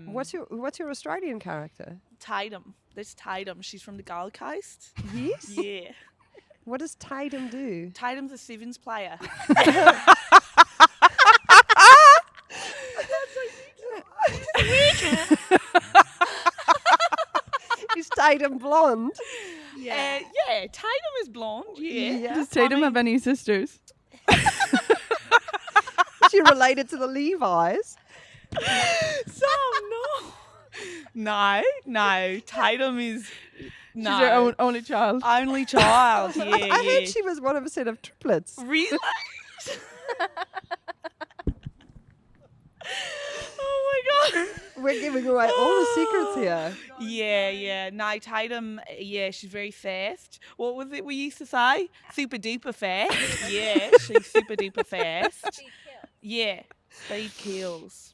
S2: What's your Australian character?
S1: Tidum? There's Tidum. She's from the Gold Coast.
S2: Yes.
S1: Yeah.
S2: What does Tidum do?
S1: Tidum's a Sevens player.
S2: Is Tidum blonde?
S1: Yeah, Tidum is blonde. Yeah.
S4: Does Tatum have any sisters?
S2: Is she related to the Levis?
S1: No. Tidum is
S4: She's your only child.
S1: only child. Yeah,
S2: I heard she was one of a set of triplets.
S1: Really? Oh my god.
S2: We're giving away all the secrets here.
S1: Yeah. No, Tidum, she's very fast. What was it we used to say? Super duper fast. Yeah, she's super duper fast. Yeah, speed kills.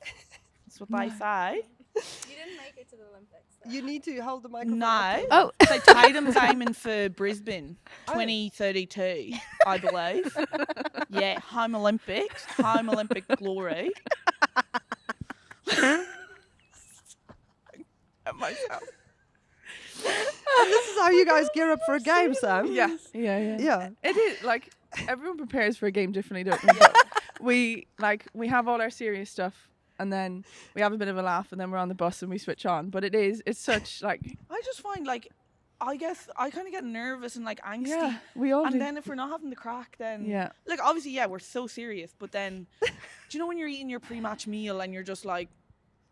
S1: That's what they say.
S3: You didn't make it to the Olympics.
S2: You need to hold the microphone.
S1: No.
S2: up.
S1: So Tidum's aiming for Brisbane 2032, I believe. Yeah, home Olympic glory. Myself.
S2: And this is how you guys gear up for a game, Sam.
S4: Yeah. It is like everyone prepares for a game differently, don't we? But we have all our serious stuff, and then we have a bit of a laugh, and then we're on the bus and we switch on. But it's such like
S1: I just find I guess I kind of get nervous and angsty.
S4: Yeah, we all do.
S1: And then if we're not having the crack, then obviously we're so serious. But then, do you know when you're eating your pre-match meal and you're just like,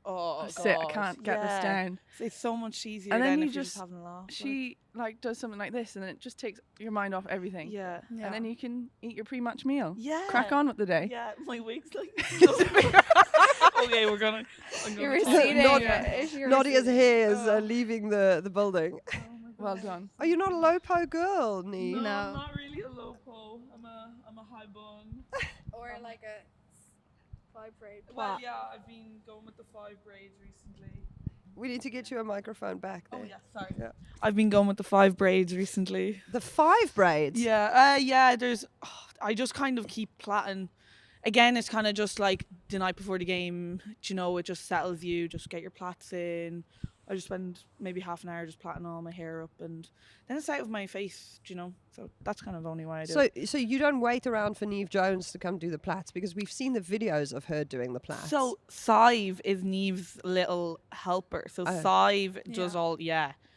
S1: oh God,
S4: I can't get this down.
S1: It's so much easier.
S4: And then
S1: if
S4: you
S1: you're
S4: just
S1: having a laugh.
S4: She does something like this, and then it just takes your mind off everything.
S1: Yeah.
S4: And then you can eat your pre-match meal.
S1: Yeah.
S4: Crack on with the day.
S1: Yeah, my wig's okay, I'm gonna
S3: You're receding.
S2: Noddia's hair is leaving the building.
S4: Well done.
S2: Are you not a low-po girl, Nee?
S1: No, I'm not really a low-po. I'm a high bun.
S3: Or like a 5 braid.
S1: Well, yeah, I've been going with the 5 braids recently.
S2: We need to get you a microphone back there.
S1: Oh, yeah, sorry.
S2: Yeah.
S1: I've been going with the 5 braids recently.
S2: The 5 braids?
S1: Yeah, I just kind of keep plaiting. Again, it's kind of just like the night before the game, it just settles you, just get your plaits in. I just spend maybe half an hour just plaiting all my hair up, and then it's out of my face, so that's kind of the only way I do it.
S2: So you don't wait around for Niamh Jones to come do the plaits, because we've seen the videos of her doing the plaits.
S1: So Sive is Niamh's little helper. So Sive does all,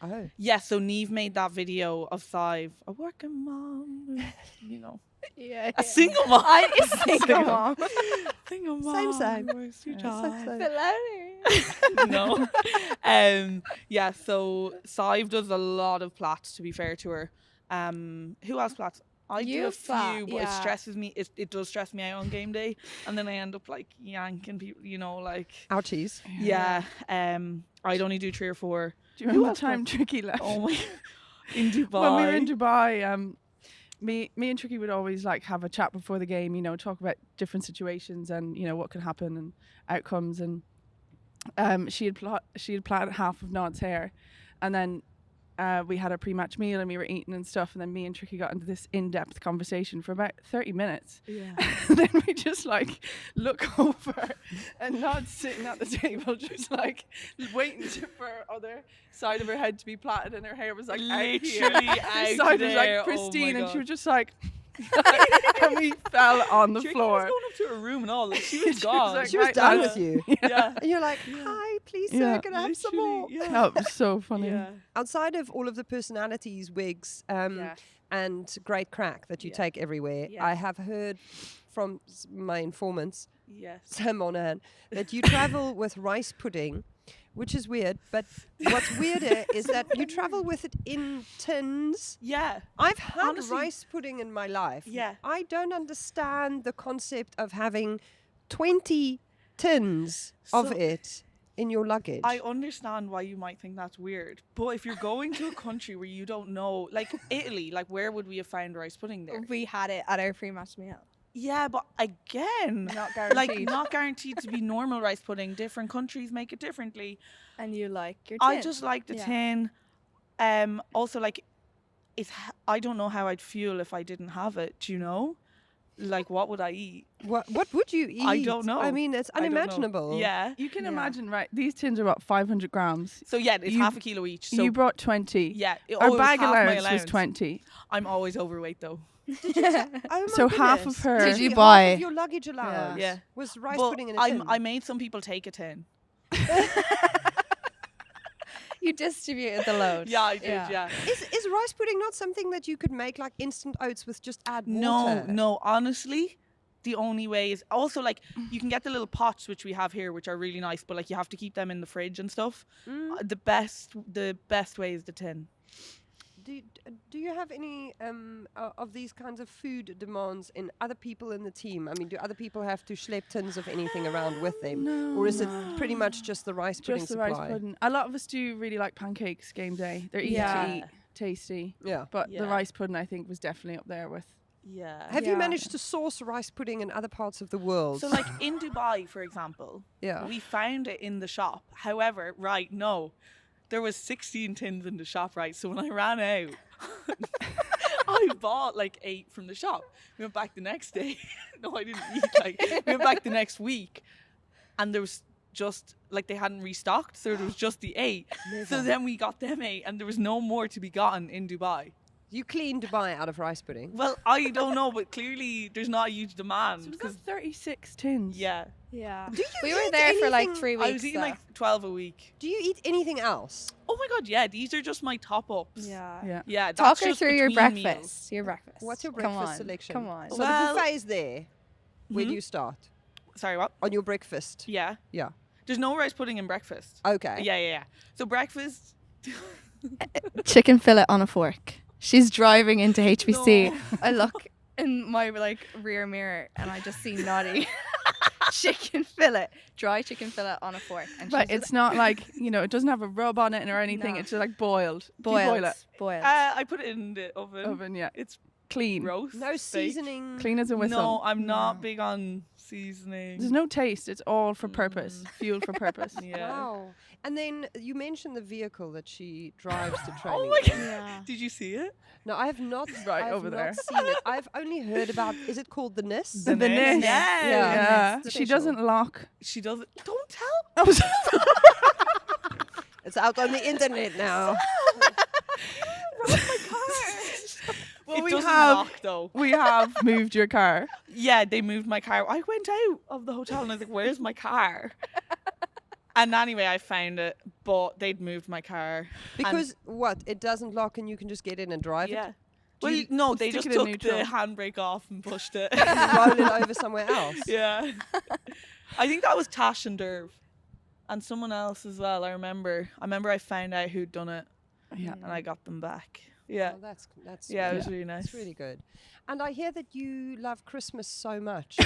S2: Oh.
S1: Yeah, so Niamh made that video of Sive, a working mom,
S3: Yeah.
S1: a single mom.
S3: I single mom.
S1: Single
S2: Same,
S1: mom.
S2: same.
S1: who works two jobs.
S3: Bit louder.
S1: No. Yeah, so Sive does a lot of plats, to be fair to her. Who else plats? I do
S3: You
S1: a
S3: plat,
S1: few, but
S3: yeah.
S1: it stresses me. It does stress me out on game day, and then I end up like yanking people.
S2: Ouchies.
S1: Yeah. I'd only do 3 or 4.
S4: Do you remember the time Tricky left?
S1: Oh my! In Dubai.
S4: When we were in Dubai, me and Tricky would always like have a chat before the game, talk about different situations and what could happen and outcomes. And she had plaited half of Nod's hair, and then we had a pre-match meal and we were eating and stuff, and then me and Tricky got into this in-depth conversation for about 30 minutes.
S1: Yeah.
S4: And then we just like look over and Nod's sitting at the table just like waiting for her other side of her head to be plaited, and her hair was like
S1: Literally
S4: out
S1: out
S4: here. Side was
S1: there.
S4: like
S1: Oh my
S4: pristine, and she
S1: God.
S4: was just like and we fell on the
S1: Tricky
S4: floor.
S1: was going up to her room and all. Like, she was
S4: She was
S1: gone.
S4: like,
S2: She was
S4: Right,
S2: done
S4: lads.
S2: with you.
S1: yeah.
S2: And you're like, hi, please, sir,
S4: Yeah.
S2: can I have some more?
S1: Literally, yeah.
S4: That was so funny.
S1: Yeah.
S2: Outside of all of the personalities, wigs, and great crack that you
S1: Yeah.
S2: take everywhere,
S1: Yes.
S2: I have heard from my informants,
S1: Yes.
S2: Sam Monaghan, that you travel with rice pudding, which is weird. But what's weirder is that you travel with it in tins.
S1: Yeah.
S2: I've had
S1: Honestly-
S2: rice pudding in my life.
S1: Yeah.
S2: I don't understand the concept of having 20 tins of
S1: So-
S2: it in your luggage.
S1: I understand why you might think that's weird, but if you're going to a country where you don't know, like Italy, like where would we have found rice pudding there?
S3: We had it at our pre-match meal.
S1: Yeah, but again,
S3: Not
S1: like
S3: guaranteed.
S1: not guaranteed to be normal rice pudding. Different countries make it differently.
S3: And you like your
S1: I
S3: tin.
S1: just like the
S3: Yeah.
S1: tin. Also, like, I don't know how I'd feel if I didn't have it. Do you know? Like, what would I eat?
S2: What would you eat?
S1: I don't know.
S2: I mean, it's
S1: I don't know.
S2: unimaginable.
S1: Yeah.
S4: You can
S3: Yeah.
S4: imagine, right? These tins are about 500 grams.
S1: So yeah, it's
S4: You-
S1: half a kilo each. So
S4: You brought 20.
S1: yeah,
S4: Our
S1: it was
S4: bag
S1: half my
S4: allowance was 20.
S1: I'm always overweight though.
S2: Oh my
S4: So half
S2: goodness.
S4: of her-
S3: Did you
S2: Half
S3: buy-
S2: of your luggage allowance
S1: Yeah.
S2: was rice
S1: But
S2: pudding in a tin?
S1: I made some people take a tin.
S3: You distributed the load.
S1: Yeah, I did. Yeah.
S2: Is rice pudding not something that you could make like instant oats with just add
S1: No,
S2: water?
S1: no. Honestly, the only way is also like you can get the little pots which we have here, which are really nice, but like you have to keep them in the fridge and stuff. The best way is the tin.
S2: Do you have any of these kinds of food demands in other people in the team? I mean, do other people have to schlep tins of anything around with them?
S4: No,
S2: Or is it pretty much just the rice pudding
S4: just the
S2: supply?
S4: rice pudding. A lot of us do really like pancakes game day. They're easy
S1: Yeah.
S4: to eat, tasty.
S2: Yeah.
S4: But the
S1: Yeah.
S4: rice pudding, I think, was definitely up there with.
S1: Yeah.
S2: Have you
S3: Yeah.
S2: managed to source rice pudding in other parts of the world?
S1: So like in Dubai, for example,
S2: yeah.
S1: we found it in the shop. However, there was 16 tins in the shop, right? So when I ran out, I bought like 8 from the shop. We went back the next day. No, I didn't eat. We went back the next week, and there was just like they hadn't restocked, so there was just the 8. So then we got them 8, and there was no more to be gotten in Dubai.
S2: You cleaned Dubai out of rice pudding.
S1: Well, I don't know, but clearly there's not a huge demand
S4: So was
S1: because
S4: that 36 tins?
S1: yeah,
S3: Yeah.
S2: Do you
S3: We were
S2: eat
S3: there for like
S2: anything-
S3: 3 weeks.
S1: I was eating
S3: though.
S1: like 12 a week.
S2: Do you eat anything else?
S1: Oh my god, yeah, these are just my top ups.
S3: Yeah.
S4: Yeah.
S1: Yeah,
S3: Talk
S1: that's
S3: her
S1: just
S3: through your
S1: between meals.
S3: breakfast. Your breakfast.
S2: What's your
S3: Come
S2: breakfast
S3: on.
S2: selection?
S3: Come on.
S2: So
S1: Well-
S2: the buffet is there. Where do
S1: Mhm.
S2: you start?
S1: Sorry, what?
S2: On your breakfast.
S1: Yeah.
S2: Yeah.
S1: There's no rice pudding in breakfast.
S2: Okay.
S1: Yeah. So breakfast.
S3: Chicken fillet on a fork. She's driving into HBC.
S1: No.
S3: I look in my like rear mirror and I just see Noddy. Chicken fillet, dry chicken fillet on a fork. And
S4: But
S3: she's
S4: it's not like, it doesn't have a rub on it or anything.
S3: No.
S4: It's just like boiled. Do you
S3: boiled.
S4: boil it?
S3: Boiled.
S1: I put it in the oven.
S4: Oven, yeah.
S1: It's
S4: Clean.
S1: roast.
S2: No
S1: baked.
S2: seasoning.
S4: Clean as a whistle.
S1: No, I'm not
S3: No.
S1: big on seasoning.
S4: There's no taste. It's all for purpose. Fuel for purpose.
S1: Yeah.
S2: Wow. And then you mentioned the vehicle that she drives to training.
S1: Oh my
S2: in.
S1: god.
S3: Yeah.
S1: Did you see it?
S2: No, I have not.
S4: Right
S2: I've
S4: over
S2: not
S4: there.
S2: seen it. I've only heard about. Is it called the Niss?
S1: The
S4: The
S1: Niss.
S4: Niss.
S1: Yeah.
S4: Yeah.
S2: Niss.
S4: She
S2: Special.
S4: doesn't lock.
S1: She doesn't. Don't tell.
S4: Oh, sorry.
S2: It's out on the internet now.
S4: Well,
S1: It
S4: we
S1: doesn't
S4: have
S1: lock though.
S4: we have moved your car.
S1: Yeah, they moved my car. I went out of the hotel and I was like, "Where's my car?" And anyway, I found it, but they'd moved my car.
S2: Because what? It doesn't lock and you can just get in and drive
S1: Yeah.
S2: it?
S1: Well,
S2: you
S1: no, they
S4: stick
S1: just
S4: it in
S1: took
S4: neutral?
S1: the handbrake off and pushed it.
S2: And roll it over somewhere else?
S1: Yeah. I think that was Tash and Derv. And someone else as well, I remember. I found out who'd done it.
S4: Yeah.
S1: And I got them back. Yeah.
S2: Oh, that's
S1: Yeah, it was really nice.
S2: It's really good. And I hear that you love Christmas so much.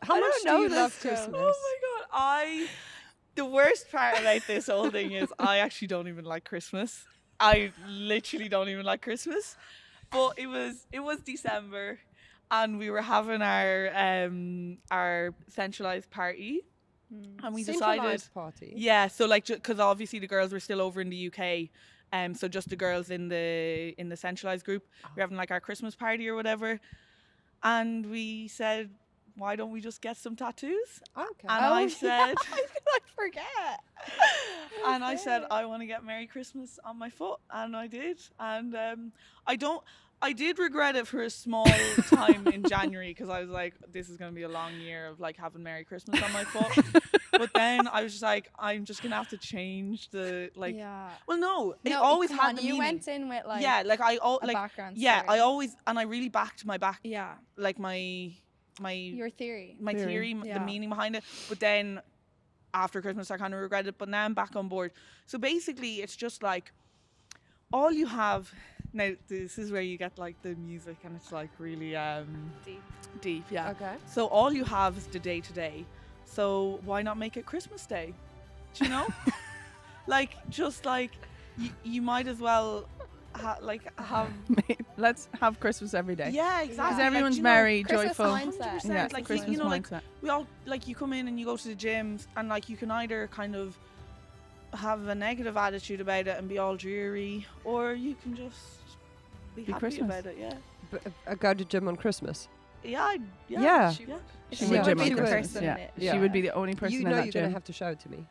S2: How much do you love Christmas?
S1: Oh my god, the worst part about this whole thing is I actually don't even like Christmas. I literally don't even like Christmas. But it was December and we were having our centralized party. And we decided
S2: Centralised party.
S1: Yeah, so like because obviously the girls were still over in the UK. So just the girls in the centralized group. We're having like our Christmas party or whatever. And we said, why don't we just get some tattoos?
S2: Okay.
S1: And I said,
S6: I forget.
S1: and I said, I want to get Merry Christmas on my foot. And I did. And I did regret it for a small time in January because I was like, this is going to be a long year of like having Merry Christmas on my foot. But then I was just like, I'm just going to have to change the like.
S6: Yeah.
S1: Well, no, it
S6: No,
S1: always
S6: come
S1: had
S6: on,
S1: the
S6: you
S1: meaning.
S6: went in with like
S1: Yeah, like I
S6: a background
S1: yeah,
S6: story.
S1: I always and I really backed my back
S6: Yeah.
S1: like my
S6: Your theory.
S1: theory,
S6: Yeah.
S1: the meaning behind it. But then after Christmas, I kind of regretted it. But now I'm back on board. So basically, it's just like all you have. Now this is where you get like the music, and it's like really deep. Yeah.
S2: Okay.
S1: So all you have is the day to day. So why not make it Christmas Day? Do you know? Like just like you might as well have.
S4: Let's have Christmas every day.
S1: Yeah, exactly.
S4: Because
S1: Like,
S4: everyone's
S1: do you know,
S4: merry,
S6: Christmas
S4: joyful.
S6: mindset.
S1: 100%.
S4: Yeah,
S1: Like,
S4: Christmas
S1: you know, like
S4: mindset.
S1: we all like you come in and you go to the gyms and like you can either kind of have a negative attitude about it and be all dreary, or you can just be happy
S4: Christmas.
S1: about it. Yeah.
S2: Go to gym on Christmas.
S1: Yeah.
S2: Yeah.
S1: She would.
S4: She
S2: Yeah,
S4: would
S2: but
S4: gym
S2: she
S4: on
S2: would.
S4: Christmas.
S6: person
S4: Yeah.
S6: in it.
S2: Yeah.
S4: She would be the only person
S2: You
S4: in
S2: know
S4: that
S2: you're going to
S4: gym.
S2: have to show it to me.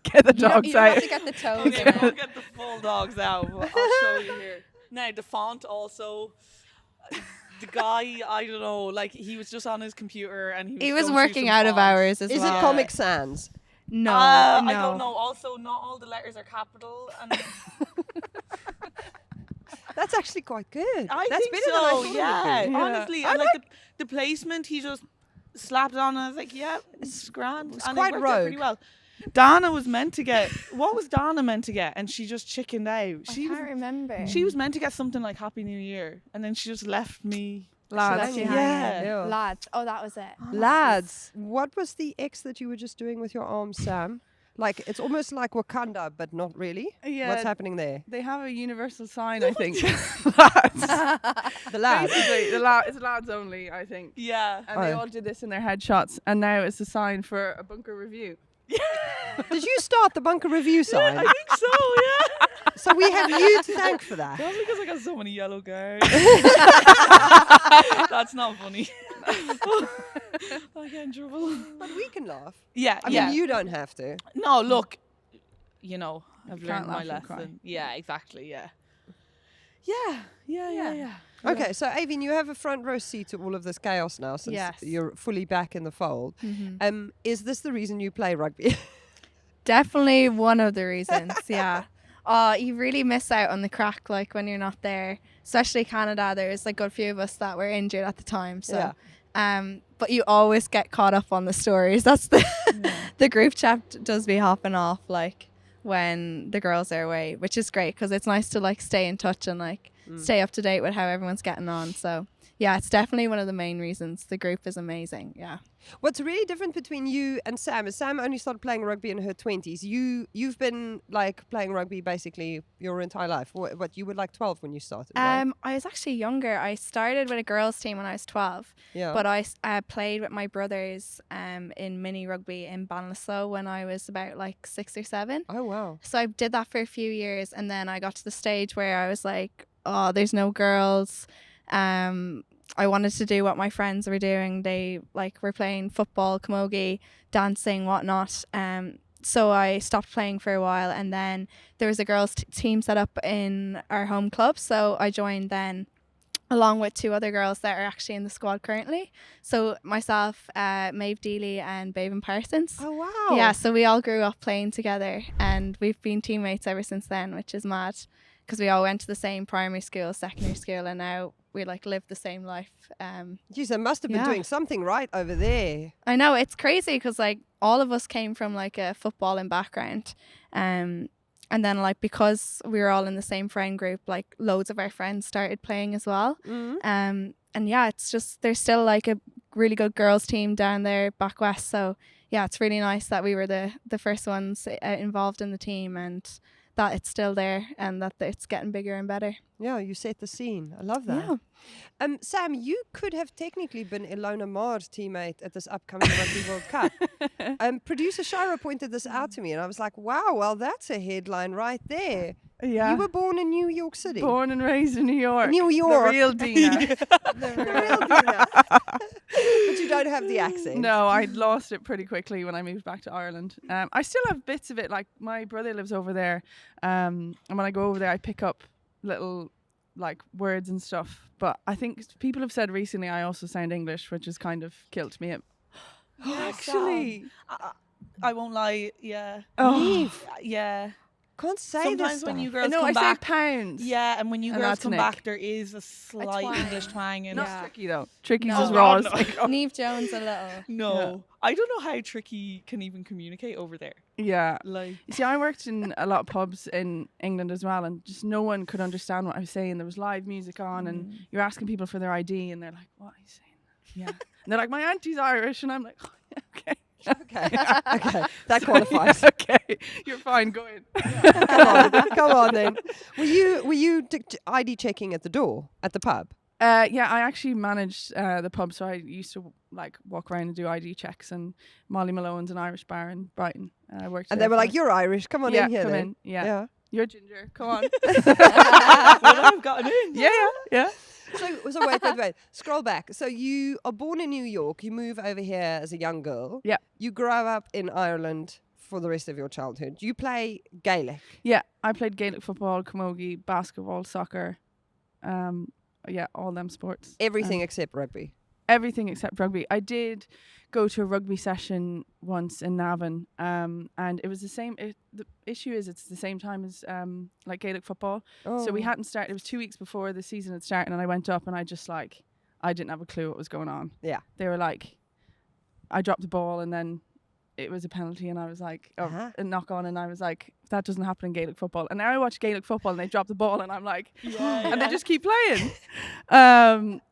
S4: Get the
S6: You don't-
S4: dogs
S6: you don't have
S4: out.
S6: to get the toes
S1: Okay,
S6: in
S1: we
S6: it.
S1: won't get the full dogs out, but I'll show you here. Now the font also. The guy, I don't know, like he was just on his computer and
S6: He was
S1: going through
S6: working
S1: some
S6: out of
S1: fonts.
S6: hours as
S2: Is
S6: well.
S2: it Comic Sans?
S6: No, no.
S1: I don't know. Also, not all the letters are capital. And
S2: That's actually quite good.
S1: I
S2: That's
S1: think
S2: better
S1: so.
S2: than I thought it would
S1: Yeah,
S2: be.
S1: honestly, and like the placement, he just slapped it on. And I was like, yeah, it's grand.
S2: It's
S1: and
S2: quite
S1: it worked out pretty
S2: rogue.
S1: well. Dana was meant to get. What was Dana meant to get? And she just chickened out.
S6: I
S1: She was.
S6: can't remember.
S1: She was meant to get something like Happy New Year, and then she just left me.
S4: Lads.
S6: Left you
S1: Yeah.
S6: hanging.
S2: Yeah.
S6: Lads. Oh, that was it.
S2: Lads, what was the X that you were just doing with your arm, Sam? Like, it's almost like Wakanda, but not really.
S4: Yeah.
S2: What's happening there?
S4: They have a universal sign, I think. Lads.
S2: The lads.
S4: Basically, it's lads only, I think.
S1: Yeah.
S4: And they
S2: Oh.
S4: all did this in their headshots, and now it's a sign for a bunker review.
S2: Did you start the bunker review sign?
S1: I think so. Yeah.
S2: So we have you to thank for that.
S1: Probably because I got so many yellow guards. That's not funny. I get in trouble.
S2: But we can laugh.
S1: Yeah,
S2: I mean, you don't have to.
S1: No, look, you know, I've
S4: You
S1: learned
S4: can't
S1: my
S4: laugh and cry.
S1: lesson. Yeah, exactly. Yeah. Yeah.
S2: Okay, so Aoibheann, you have a front row seat to all of this chaos now since
S6: Yes.
S2: you're fully back in the fold.
S6: Mm-hmm.
S2: Is this the reason you play rugby?
S6: Definitely one of the reasons, yeah. Oh, you really miss out on the crack, like, when you're not there. Especially Canada, there's like a good few of us that were injured at the time. So, but you always get caught up on the stories. That's the group chat does be hopping off, like, when the girls are away, which is great because it's nice to, like, stay in touch and, like, stay up to date with how everyone's getting on. So, yeah, it's definitely one of the main reasons. The group is amazing, yeah.
S2: What's really different between you and Sam is Sam only started playing rugby in her 20s. You've been like playing rugby basically your entire life. What you were like 12 when you started, right?
S6: I was actually younger. I started with a girls' team when I was 12.
S2: Yeah.
S6: But I played with my brothers in mini rugby in Ballinasloe when I was about like 6 or 7.
S2: Oh wow.
S6: So I did that for a few years, and then I got to the stage where I was like, oh, there's no girls. I wanted to do what my friends were doing. They like were playing football, camogie, dancing, whatnot. So I stopped playing for a while, and then there was a girls' team set up in our home club. So I joined then. along with 2 other girls that are actually in the squad currently. So myself, Maeve Deely and Baven Parsons.
S2: Oh, wow.
S6: Yeah, so we all grew up playing together and we've been teammates ever since then, which is mad because we all went to the same primary school, secondary school, and now we like live the same life.
S2: Geez, they must have been doing something right over there.
S6: I know, it's crazy because like all of us came from like a footballing background. And then like because we were all in the same friend group, like loads of our friends started playing as well. And yeah, it's just there's still like a really good girls team down there back west. So yeah, it's really nice that we were the first ones involved in the team and that it's still there and that it's getting bigger and better.
S2: Yeah, you set the scene. I love that.
S6: Yeah.
S2: Sam, you could have technically been Ilona Maar's teammate at this upcoming Rugby World Cup. Producer Shira pointed this out to me and I was like, wow, well, that's a headline right there.
S5: Yeah.
S2: You were born in New York City.
S5: Born and raised in New York.
S2: New York.
S5: The real Dina.
S2: The real Dina. But you don't have the accent.
S5: No, I lost it pretty quickly when I moved back to Ireland. I still have bits of it. Like my brother lives over there, and when I go over there, I pick up little like words and stuff. But I think people have said recently I also sound English, which has kind of killed me.
S1: Actually, I won't lie. Yeah.
S2: Niamh.
S1: Yeah.
S2: Can't say
S1: Sometimes
S2: this
S1: when
S2: stuff.
S1: you girls
S5: No,
S1: come
S5: I
S1: back,
S5: say pounds.
S1: yeah, and when you
S5: And
S1: girls
S5: that's
S1: come
S5: an
S1: back,
S5: ick.
S1: there is a slight
S6: twang.
S1: English twang in
S5: Not
S1: it.
S5: tricky though. Tricky's
S1: No.
S5: just raw.
S1: Oh,
S5: as
S1: no.
S5: like,
S6: Niamh Jones a little.
S1: No,
S5: Yeah.
S1: I don't know how Tricky can even communicate over there.
S5: yeah.
S1: Like,
S5: You see, I worked in a lot of pubs in England as well, and just no one could understand what I was saying. There was live music on, and you're asking people for their ID, and they're like, "What are you saying?" Yeah, and they're like, "My auntie's Irish," and I'm like, oh, yeah, "Okay,
S2: Okay, that qualifies.
S5: okay, you're fine. Go in."
S2: Come on then. Were you ID checking at the door at the pub?
S5: Yeah, I actually managed the pub, so I used to like walk around and do ID checks. And Molly Malone's an Irish bar in Brighton. I worked.
S2: And
S5: there
S2: they were
S5: for-
S2: like, "You're Irish. Come on
S5: yeah,
S2: in here
S5: come
S2: then."
S5: in. Yeah.
S2: Yeah.
S5: You're ginger. Come on.
S1: well, I've gotten in.
S5: yeah.
S2: So wait. Scroll back. So you are born in New York. You move over here as a young girl.
S5: Yeah.
S2: You grow up in Ireland for the rest of your childhood. You play Gaelic.
S5: Yeah, I played Gaelic football, camogie, basketball, soccer. Yeah, all them sports.
S2: Everything except rugby.
S5: Everything except rugby. I did go to a rugby session once in Navan, and it was the same. The issue is it's the same time as like Gaelic football.
S2: Oh.
S5: So we hadn't started. It was 2 weeks before the season had started, and I went up and I just like I didn't have a clue what was going on.
S2: Yeah.
S5: They were like, I dropped the ball and then it was a penalty, and I was like, a knock on, and I was like, that doesn't happen in Gaelic football. And now I watch Gaelic football and they drop the ball and I'm like, and they just keep playing.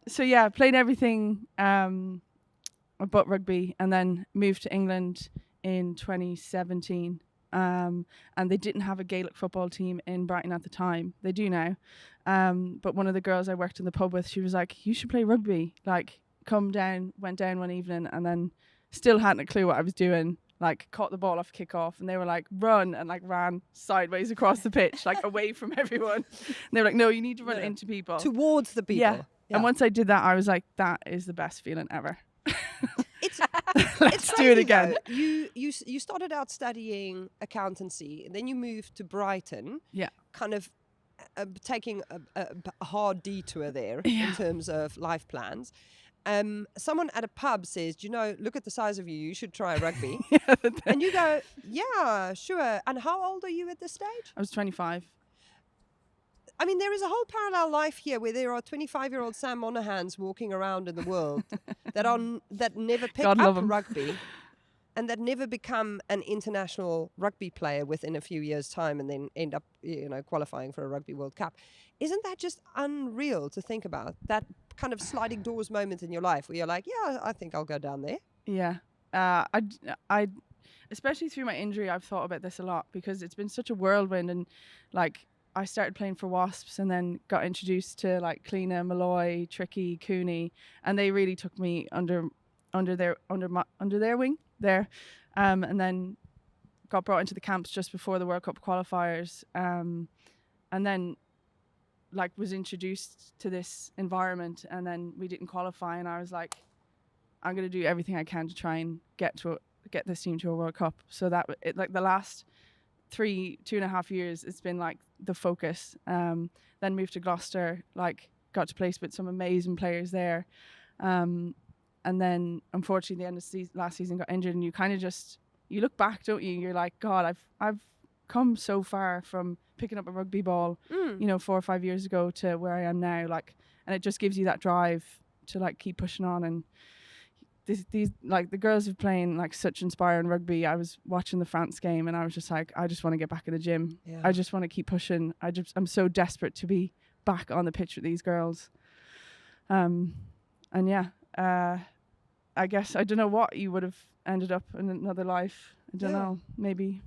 S5: So yeah, played everything but rugby, and then moved to England in 2017. And they didn't have a Gaelic football team in Brighton at the time. They do now. But one of the girls I worked in the pub with, she was like, you should play rugby. Like, come down, went down one evening, and then still hadn't a clue what I was doing. Like, caught the ball off kickoff, and they were like, run, and like ran sideways across the pitch, like away from everyone. And they were like, no, you need to run into people.
S2: Towards the people.
S5: Yeah. And once I did that, I was like, that is the best feeling ever.
S2: It's
S5: Let's do
S2: crazy
S5: it again.
S2: though. You started out studying accountancy, and then you moved to Brighton.
S5: Yeah.
S2: Kind of taking a hard detour there in terms of life plans. Someone at a pub says, "Do you know, look at the size of you. You should try rugby." And you go, "Yeah, sure." And how old are you at this stage?
S5: I was 25.
S2: I mean, there is a whole parallel life here where there are 25-year-old Sam Monaghans walking around in the world that never pick
S5: God love
S2: up
S5: 'em.
S2: rugby and that never become an international rugby player within a few years' time and then end up, qualifying for a Rugby World Cup. Isn't that just unreal to think about? That kind of sliding doors moment in your life where you're like, yeah, I think I'll go down there.
S5: Yeah. I especially through my injury, I've thought about this a lot because it's been such a whirlwind, and like I started playing for Wasps and then got introduced to like Kleena, Malloy, Tricky, Cooney, and they really took me under their wing there, and then got brought into the camps just before the World Cup qualifiers, and then like was introduced to this environment, and then we didn't qualify, and I was like, I'm going to do everything I can to try and get this team to a World Cup. So that like the last 2.5 years, it's been like the focus. Then moved to Gloucester, like
S4: got to place with some amazing players there. And then unfortunately the end of last season got injured, and you kind of just, you look back, don't you? You're like, God, I've come so far from picking up a rugby ball, 4 or 5 years ago to where I am now. Like, and it just gives you that drive to like keep pushing on. And these like the girls are playing like such inspiring rugby. I was watching the France game and I was just like, I just want to get back in the gym. Yeah. I just want to keep pushing. I'm so desperate to be back on the pitch with these girls. And yeah, I guess I don't know what you would have ended up in another life. I don't know, maybe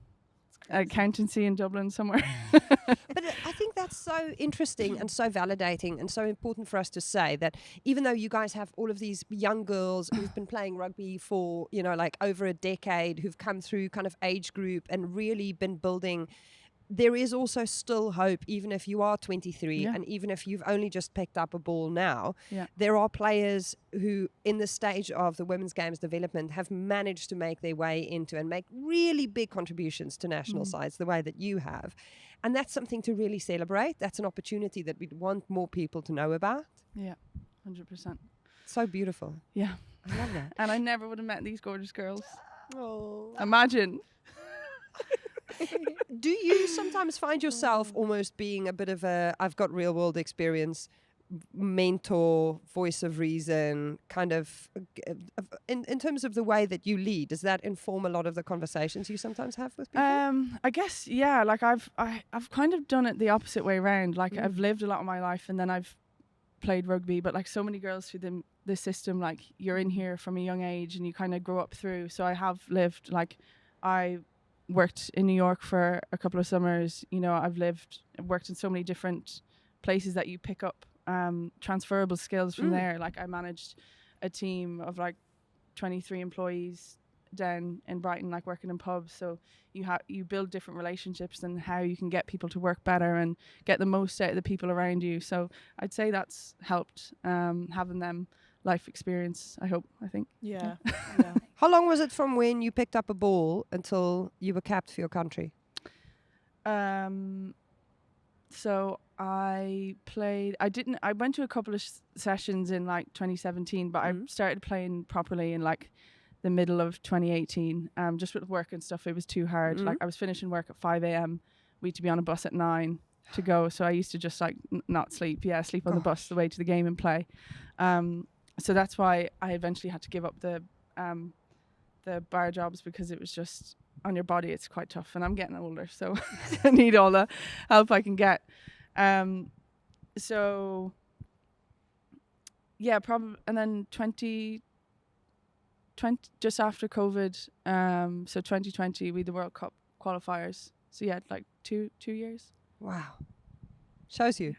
S4: accountancy in Dublin somewhere.
S2: But I think that's so interesting and so validating and so important for us to say that even though you guys have all of these young girls who've been playing rugby for, like over a decade, who've come through kind of age group and really been building, there is also still hope, even if you are 23 and even if you've only just picked up a ball now. There are players who in the stage of the women's games development have managed to make their way into and make really big contributions to national sides the way that you have. And that's something to really celebrate. That's an opportunity that we'd want more people to know about.
S4: Yeah, 100%.
S2: So beautiful.
S4: Yeah.
S2: I love that.
S4: And I never would have met these gorgeous girls.
S2: Oh.
S4: Imagine.
S2: Do you sometimes find yourself almost being a bit of a, I've got real world experience, mentor, voice of reason, kind of, in terms of the way that you lead? Does that inform a lot of the conversations you sometimes have with people?
S4: I guess, yeah, like I've kind of done it the opposite way around. Like I've lived a lot of my life and then I've played rugby, but like so many girls through the system, like you're in here from a young age and you kind of grow up through. So I have lived, like I worked in New York for a couple of summers. I've worked in so many different places that you pick up transferable skills from there. Like I managed a team of like 23 employees down in Brighton, like working in pubs. So you build different relationships and how you can get people to work better and get the most out of the people around you. So I'd say that's helped, having them life experience, I think.
S1: Yeah.
S2: How long was it from when you picked up a ball until you were capped for your country?
S4: So I went to a couple of sessions in like 2017, but I started playing properly in like the middle of 2018. Just with work and stuff, it was too hard. Like I was finishing work at 5 a.m. We had to be on a bus at 9 to go. So I used to just like not sleep. Yeah, sleep on the bus the way to the game and play. So that's why I eventually had to give up the bar jobs, because it was just on your body. It's quite tough, and I'm getting older, so I need all the help I can get. So yeah, probably, and then 2020, just after COVID, so 2020, we had the World Cup qualifiers. So yeah, like two years.
S2: Wow, shows you.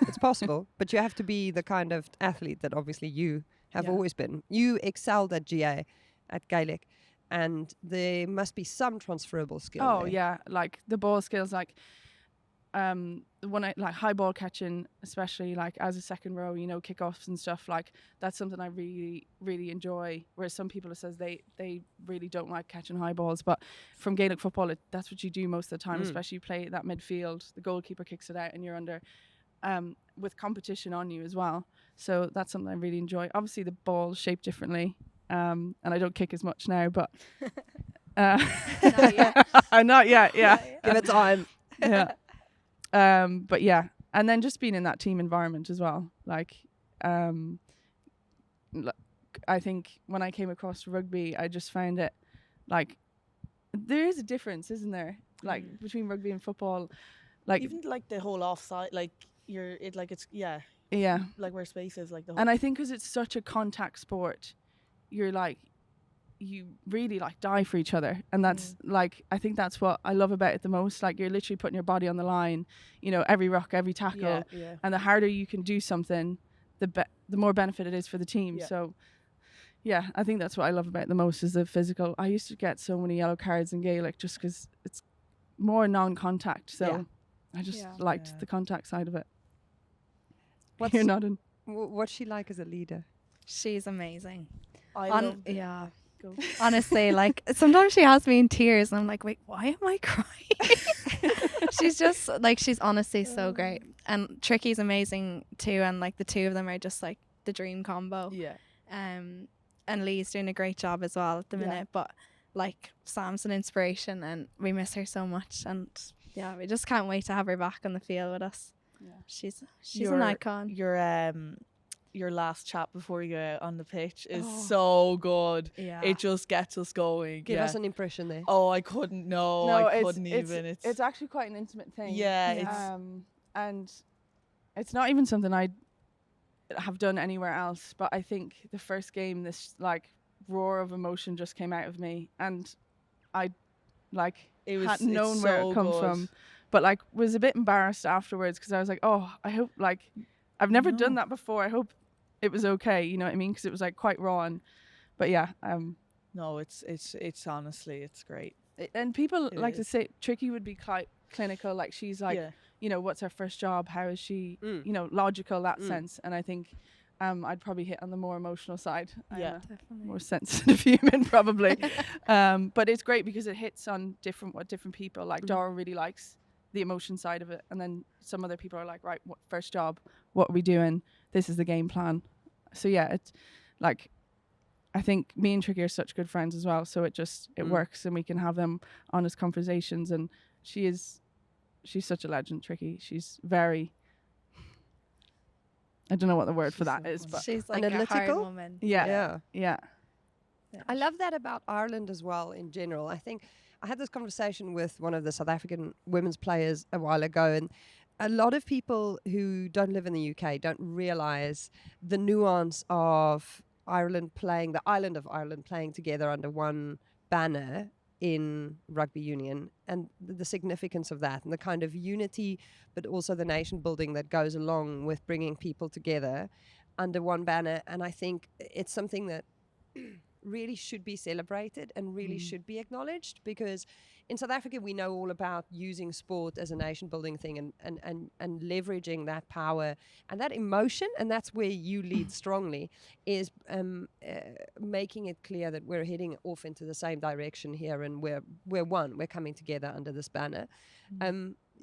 S2: It's possible, but you have to be the kind of athlete that obviously you have always been. You excelled at GA, at Gaelic, and there must be some transferable skill.
S4: Oh
S2: there.
S4: yeah, like the ball skills, like like high ball catching, especially like as a second row, kickoffs and stuff. Like that's something I really, really enjoy. Whereas some people it says they really don't like catching high balls, but from Gaelic football, that's what you do most of the time. Especially you play that midfield, the goalkeeper kicks it out, and you're under. With competition on you as well. So that's something I really enjoy. Obviously the ball's shaped differently, and I don't kick as much now, but
S3: Not yet.
S4: Not yet, yeah.
S2: Give it time.
S4: Yeah. But yeah, and then just being in that team environment as well. Like, I think when I came across rugby, I just found it like there is a difference, isn't there? Like between rugby and football, like
S1: even like the whole offside, like it's like where space is, like the whole.
S4: And I think because it's such a contact sport, you're like, you really like die for each other, and that's like, I think that's what I love about it the most. Like you're literally putting your body on the line, every ruck, every tackle, and the harder you can do something, the more benefit it is for the team. So yeah, I think that's what I love about it the most, is the physical. I used to get so many yellow cards in Gaelic just because it's more non-contact, so I just liked the contact side of it. You're nodding.
S2: What's she like as a leader?
S3: She's amazing.
S1: Go.
S3: Honestly, like sometimes she has me in tears and I'm like, wait, why am I crying?
S6: She's just like, she's honestly so great. And Tricky's amazing too. And like the two of them are just like the dream combo.
S1: Yeah.
S6: And Lee's doing a great job as well at the minute. But like Sam's an inspiration and we miss her so much. And yeah, we just can't wait to have her back on the field with us. Yeah. She's an icon.
S1: Your last chat before you go out on the pitch is so good.
S2: Yeah.
S1: It just gets us going.
S2: Give us an impression there.
S1: Oh, I couldn't. No, I couldn't even.
S5: It's actually quite an intimate thing.
S1: Yeah.
S5: And
S4: it's not even something I have done anywhere else. But I think the first game, this like roar of emotion just came out of me, and I hadn't known where it come from, but like was a bit embarrassed afterwards because I was like, oh, I hope like I've never done that before. I hope it was okay, you know what I mean? Because it was like quite raw, but yeah.
S1: No, it's honestly, it's great.
S4: And people like to say Tricky would be quite clinical, like she's like, you know, what's her first job? How is she, you know, logical that sense? And I think I'd probably hit on the more emotional side.
S6: Definitely.
S4: More sensitive human probably. But it's great because it hits on different people. Like Dara really likes the emotion side of it, and then some other people are like, right, what first job, what are we doing, this is the game plan. So yeah, it's like I think me and Tricky are such good friends as well, so it works and we can have them honest conversations. And she's such a legend, Tricky. She's very, I don't know what the word for that is, but
S6: she's like
S2: analytical.
S6: a hard woman.
S4: Yeah.
S2: I love that about Ireland as well in general. I think I had this conversation with one of the South African women's players a while ago, and a lot of people who don't live in the UK don't realise the nuance of Ireland playing, the island of Ireland playing together under one banner in rugby union, and the significance of that and the kind of unity, but also the nation building that goes along with bringing people together under one banner. And I think it's something that really should be celebrated and really should be acknowledged, because in South Africa we know all about using sport as a nation building thing and leveraging that power and that emotion, and that's where you lead strongly, is making it clear that we're heading off into the same direction here, and we're one, we're coming together under this banner.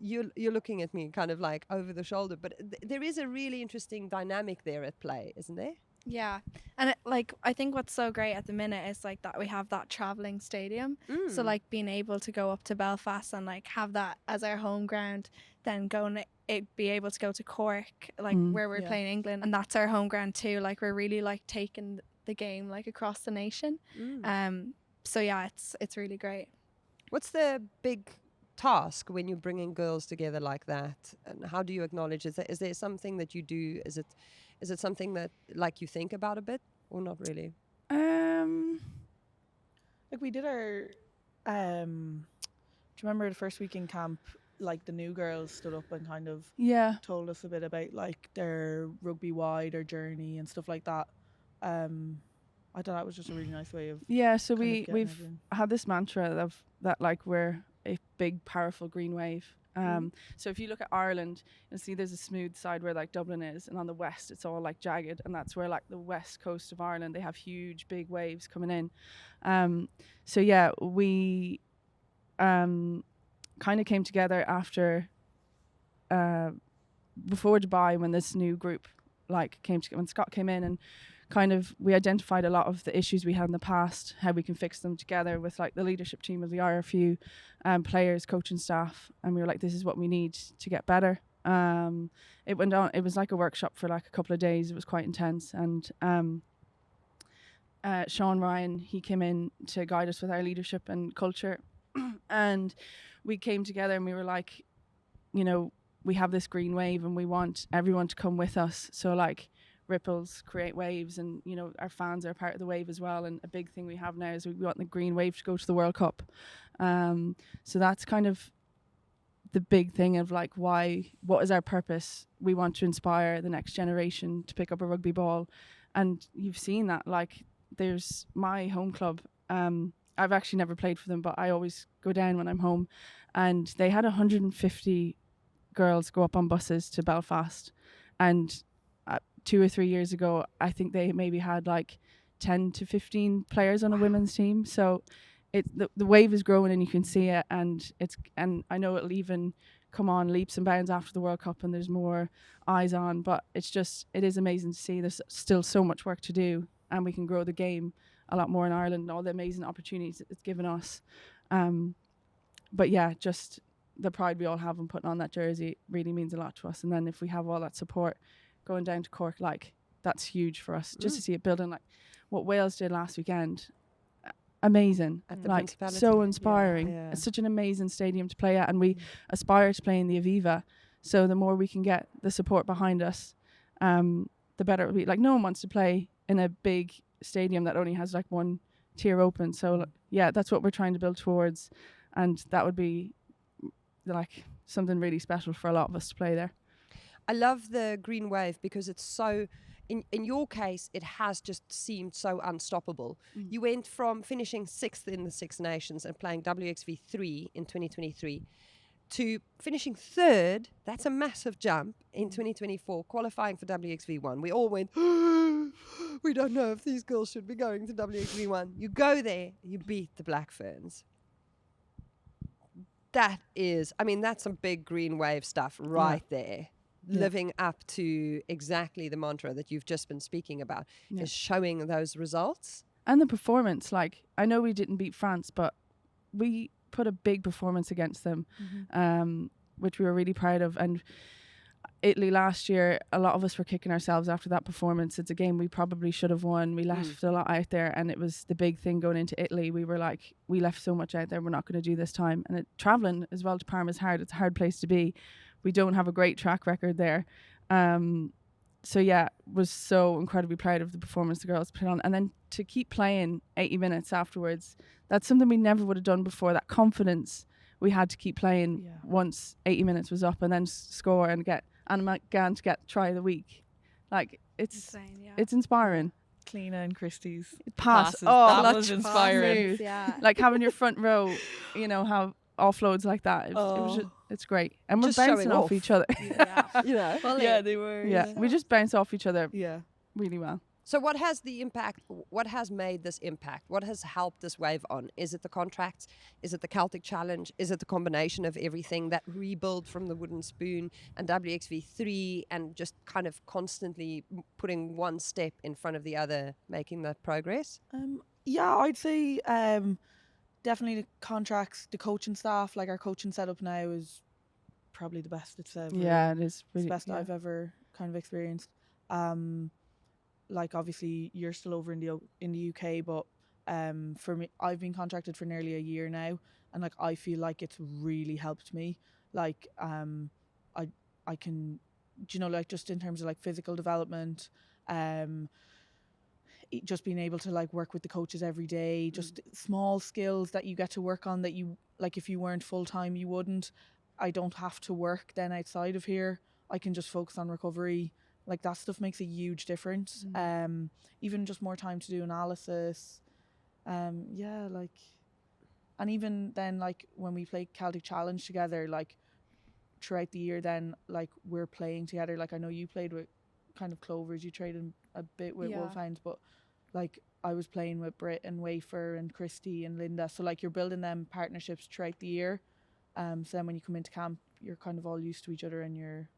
S2: You're looking at me kind of like over the shoulder, but there is a really interesting dynamic there at play, isn't there?
S6: Yeah, and I think what's so great at the minute is like that we have that travelling stadium, so like being able to go up to Belfast and like have that as our home ground, then be able to go to Cork, like where we're playing England, and that's our home ground too. Like we're really like taking the game like across the nation. So yeah, it's really great.
S2: What's the big task when you're bringing girls together like that, and how do you acknowledge it? Is there something that you do? Is it something that like you think about a bit, or not really?
S1: Like we did our do you remember the first week in camp, like the new girls stood up and kind of told us a bit about like their rugby wide or journey and stuff like that. I thought that was just a really nice way of
S4: so we've had this mantra of that, like we're a big powerful green wave. So if you look at Ireland, you'll see there's a smooth side where like Dublin is, and on the west it's all like jagged, and that's where like the west coast of Ireland, they have huge big waves coming in. So yeah, we kind of came together after before Dubai, when this new group like came together, when Scott came in, and kind of we identified a lot of the issues we had in the past, how we can fix them together with like the leadership team of the IRFU, players, coaching staff, and we were like, this is what we need to get better. It went on, it was like a workshop for like a couple of days. It was quite intense, and Sean Ryan, he came in to guide us with our leadership and culture and we came together and we were like, you know, we have this green wave and we want everyone to come with us, so like ripples create waves, and you know our fans are part of the wave as well. And a big thing we have now is we want the green wave to go to the World Cup. So that's kind of the big thing of like, what is our purpose? We want to inspire the next generation to pick up a rugby ball. And you've seen that, like there's my home club. I've actually never played for them, but I always go down when I'm home, and they had 150 girls go up on buses to Belfast, and 2 or 3 years ago I think they maybe had like 10 to 15 players on a women's team. So the wave is growing and you can see it, and I know it'll even come on leaps and bounds after the World Cup and there's more eyes on, but it is amazing to see there's still so much work to do, and we can grow the game a lot more in Ireland and all the amazing opportunities it's given us. But yeah, just the pride we all have in putting on that jersey really means a lot to us. And then if we have all that support going down to Cork, like, that's huge for us. Just to see it building like what Wales did last weekend. Amazing. Like, so inspiring.
S2: Yeah.
S4: It's such an amazing stadium to play at, and we aspire to play in the Aoibheann. So the more we can get the support behind us, the better it will be. Like, no one wants to play in a big stadium that only has like one tier open. So yeah, that's what we're trying to build towards, and that would be like something really special for a lot of us to play there.
S2: I love the green wave because it's so, in your case, it has just seemed so unstoppable. You went from finishing 6th in the Six Nations and playing WXV 3 in 2023 to finishing 3rd. That's a massive jump in 2024, qualifying for WXV 1. We all went, we don't know if these girls should be going to WXV 1. You go there, you beat the Black Ferns. That is, I mean, that's some big green wave stuff right there. Living up to exactly the mantra that you've just been speaking about, is showing those results.
S4: And the performance, like, I know we didn't beat France, but we put a big performance against them, which we were really proud of. And Italy last year, a lot of us were kicking ourselves after that performance. It's a game we probably should have won. We left a lot out there, and it was the big thing going into Italy. We were like, we left so much out there, we're not going to do this time. And travelling as well to Parma is hard. It's a hard place to be. We don't have a great track record there. So yeah, was so incredibly proud of the performance the girls put on. And then to keep playing 80 minutes afterwards, that's something we never would have done before. That confidence we had to keep playing once 80 minutes was up, and then score and get Monaghan to get try of the week. Like, it's insane, it's inspiring.
S1: Kleena and Christie's
S4: passes.
S1: That was inspiring.
S3: Yeah.
S4: Like, having your front row, you know, have offloads like that. It was just, it's great. And
S2: Just
S4: we're bouncing
S2: showing
S4: off each other.
S2: You know?
S3: Well,
S1: they were.
S4: Yeah, we just bounce off each other
S1: Yeah.
S4: really well.
S2: So what has the impact, what has made this impact? What has helped this wave on? Is it the contracts? Is it the Celtic Challenge? Is it the combination of everything, that rebuild from the wooden spoon and WXV3, and just kind of constantly putting one step in front of the other, making that progress?
S1: Yeah, I'd say definitely the contracts, the coaching staff. Like, our coaching setup now is probably the best it's ever.
S4: Yeah, it is really
S1: It's the best I've ever kind of experienced. Like, obviously you're still over in the UK, but for me, I've been contracted for nearly a year now, and like, I feel like it's really helped me. Like, I can, you know, like, just in terms of like physical development, just being able to like work with the coaches every day, just small skills that you get to work on that you, like, if you weren't full time you wouldn't. I don't have to work then outside of here. I can just focus on recovery. Like, that stuff makes a huge difference. Even just more time to do analysis. Yeah, like, and even then, like, when we play Celtic Challenge together, like, throughout the year, then like, we're playing together. Like, I know you played with kind of Clovers, you traded a bit with Wolfhounds, but like, I was playing with Britt and Wafer and Christy and Linda. So like, you're building them partnerships throughout the year. So then when you come into camp, you're kind of all used to each other, and you're,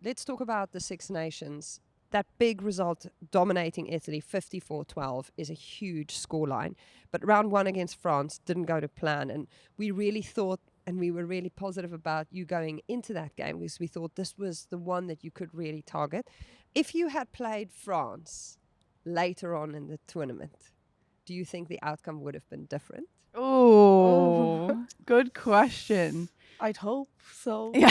S2: Let's talk about the Six Nations. That big result, dominating Italy 54-12, is a huge scoreline. But round 1 against France didn't go to plan. And we really thought, and we were really positive about you going into that game, because we thought this was the one that you could really target. If you had played France later on in the tournament, do you think the outcome would have been different?
S4: Oh, good question.
S1: I'd hope so.
S4: Yeah,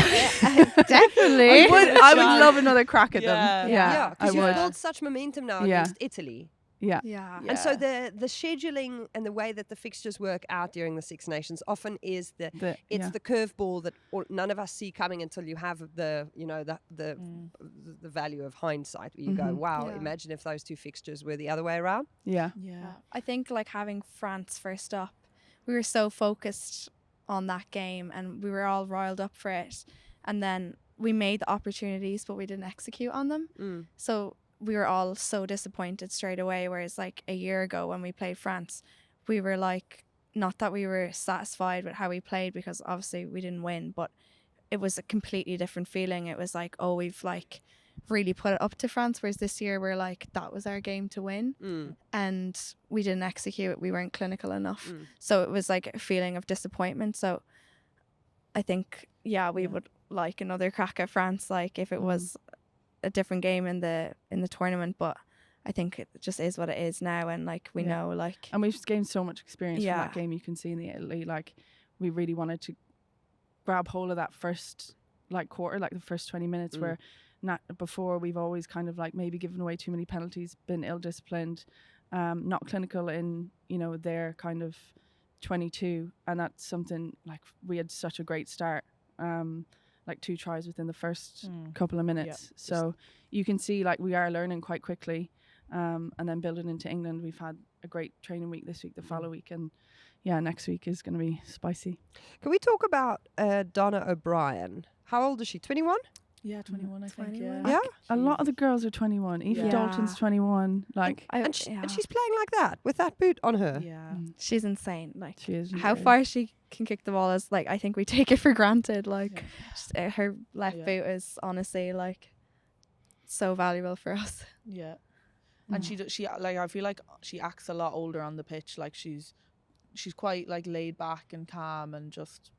S4: definitely. I would love another crack at them.
S2: Yeah,
S4: I
S2: because you've
S4: would.
S2: built such momentum now
S4: Yeah.
S2: against Italy.
S4: Yeah.
S2: And so the scheduling and the way that the fixtures work out during the Six Nations often is the curveball that none of us see coming until you have the value of hindsight, where you go, wow, imagine if those two fixtures were the other way around.
S4: Yeah.
S6: I think, like, having France first up, we were so focused on that game and we were all riled up for it, and then we made the opportunities but we didn't execute on them. So we were all so disappointed straight away, whereas like a year ago when we played France, we were like, not that we were satisfied with how we played, because obviously we didn't win, but it was a completely different feeling. It was like, oh, we've like really put it up to France, whereas this year we're like, that was our game to win, and we didn't execute it. We weren't clinical enough, so it was like a feeling of disappointment. So I think we would like another crack at France, like if it was a different game in the tournament, but I think it just is what it is now, and like we know, like,
S4: and we've gained so much experience from that game. You can see in the Italy, like we really wanted to grab hold of that first like quarter, like the first 20 minutes where not before we've always kind of like maybe given away too many penalties, been ill-disciplined, not clinical in, you know, their kind of 22, and that's something like we had such a great start, like 2 tries within the first couple of minutes, so you can see like we are learning quite quickly, and then building into England. We've had a great training week this week, the follow week, and next week is going to be spicy.
S2: Can we talk about Donna O'Brien? How old is she? 21?
S1: Yeah, 21, I think.
S6: 21.
S2: Yeah.
S4: A lot of the girls are 21. Aoife Dalton's 21. Like,
S2: And she's playing like that with that boot on her.
S1: Yeah.
S6: She's insane. Like,
S4: she is
S6: how far she can kick the ball is like, I think we take it for granted. Like, just, her left boot is honestly like so valuable for us.
S1: Yeah. And she like, I feel like she acts a lot older on the pitch. Like she's quite like laid back and calm, and just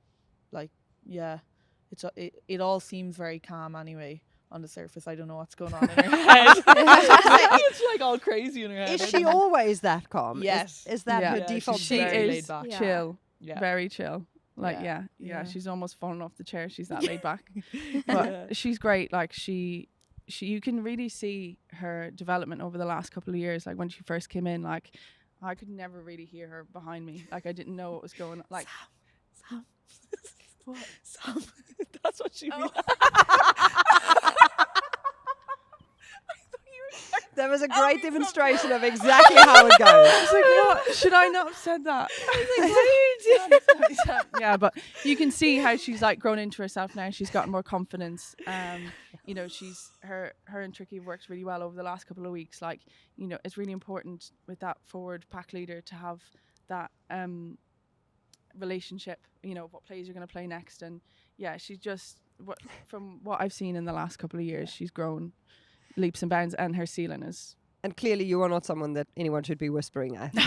S1: like, it all seems very calm anyway on the surface. I don't know what's going on in her head. It's like all crazy in her head.
S2: Is she always that calm?
S1: Yes.
S2: Is that her
S1: Yeah,
S2: default?
S1: she
S4: She
S1: very
S4: is
S1: laid back.
S4: chill,
S1: Yeah.
S4: very chill. Like,
S1: Yeah.
S4: she's almost fallen off the chair. She's that laid back. But she's great. Like, she you can really see her development over the last couple of years. Like, when she first came in, like, I could never really hear her behind me. Like, I didn't know what was going on. Like,
S1: Sam. What? Sam. That's what she means.
S2: There was a great demonstration of exactly how it goes.
S4: I was like, what? Should I not have said that? Yeah, but you can see how she's like grown into herself now. She's gotten more confidence. You know, she's her and Tricky have worked really well over the last couple of weeks. Like, you know, it's really important with that forward pack leader to have that relationship. You know, what plays you're going to play next, and she's just from what I've seen in the last couple of years, she's grown leaps and bounds, and her ceiling is.
S2: And clearly you are not someone that anyone should be whispering at.
S4: No.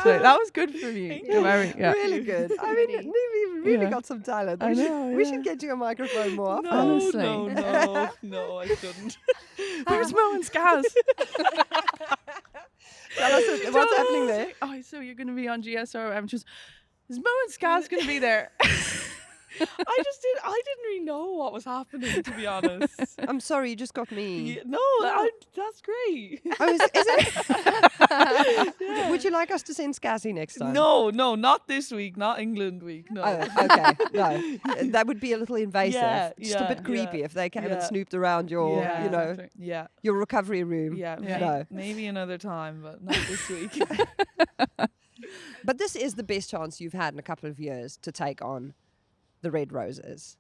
S4: That was good for me.
S2: Really good. I mean, you've really got some talent.
S4: I know.
S2: We should get you a microphone more often.
S4: Honestly.
S1: No, I shouldn't.
S4: Where's Mo and Scaz?
S2: Tell us what's happening there.
S4: Oh, so you're going to be on GSR? Is Mo and Scaz going to be there?
S1: I didn't really know what was happening, to be honest.
S2: I'm sorry, you just got me.
S1: That's great.
S2: Oh, is it? Would you like us to send Scazzy next time?
S1: No, not this week, not England week. No.
S2: Oh, okay, no. That would be a little invasive. Just a bit
S1: yeah,
S2: creepy if they came and
S1: yeah.
S2: snooped around your,
S1: Yeah.
S2: your recovery room.
S1: Yeah.
S2: No.
S1: Maybe another time, but not this week.
S2: But this is the best chance you've had in a couple of years to take on the Red Roses.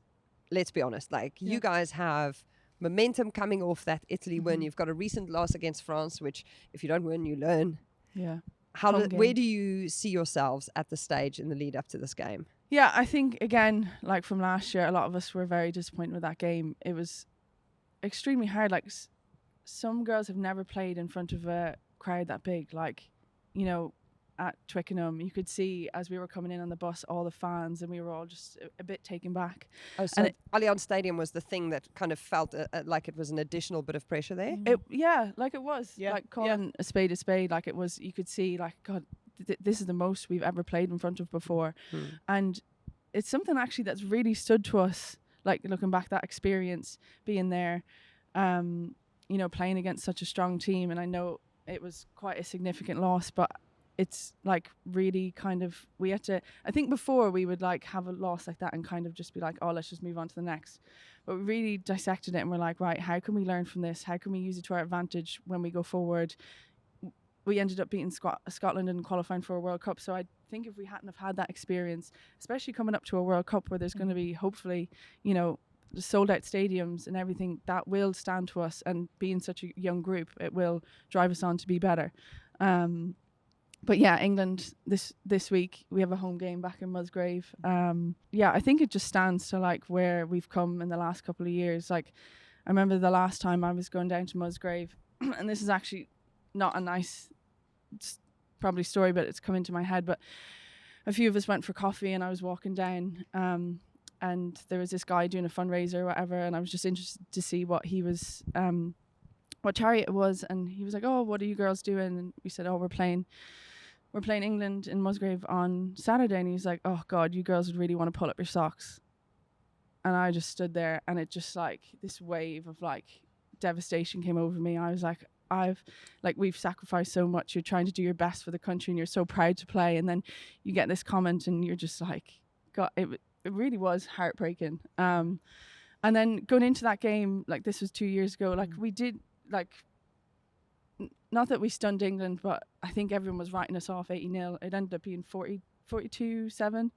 S2: Let's be honest. Like, you guys have momentum coming off that Italy win. You've got a recent loss against France, which if you don't win, you learn.
S4: Yeah.
S2: Where do you see yourselves at this stage in the lead up to this game?
S4: Yeah, I think, again, like from last year, a lot of us were very disappointed with that game. It was extremely hard. Like, some girls have never played in front of a crowd that big. Like, you know, at Twickenham, you could see as we were coming in on the bus, all the fans, and we were all just a bit taken back.
S2: Oh, so Allianz Stadium was the thing that kind of felt like it was an additional bit of pressure there?
S4: Like it was. Like calling a spade, like it was, you could see like, God, this is the most we've ever played in front of before. And it's something actually that's really stood to us, like looking back, that experience, being there, you know, playing against such a strong team. And I know it was quite a significant loss, but it's like really kind of, we had to, I think before we would like have a loss like that and kind of just be like, oh, let's just move on to the next. But we really dissected it and we're like, right, how can we learn from this? How can we use it to our advantage when we go forward? We ended up beating Scotland and qualifying for a World Cup. So I think if we hadn't have had that experience, especially coming up to a World Cup where there's going to be hopefully, you know, the sold out stadiums and everything, that will stand to us, and being such a young group, it will drive us on to be better. But yeah, England this week, we have a home game back in Musgrave. Yeah, I think it just stands to like where we've come in the last couple of years. Like, I remember the last time I was going down to Musgrave, and this is actually not a nice probably story, but it's come into my head. But a few of us went for coffee, and I was walking down, and there was this guy doing a fundraiser or whatever, and I was just interested to see what he was, what charity it was, and he was like, "Oh, what are you girls doing?" And we said, "Oh, we're playing England in Musgrave on Saturday." And he's like, "Oh God, you girls would really want to pull up your socks." And I just stood there, and it just like this wave of like devastation came over me. I was like, we've sacrificed so much. You're trying to do your best for the country, and you're so proud to play, and then you get this comment, and you're just like, God, it really was heartbreaking. And then going into that game, like this was 2 years ago, like we did like. Not that we stunned England, but I think everyone was writing us off 80-0. It ended up being 42-7.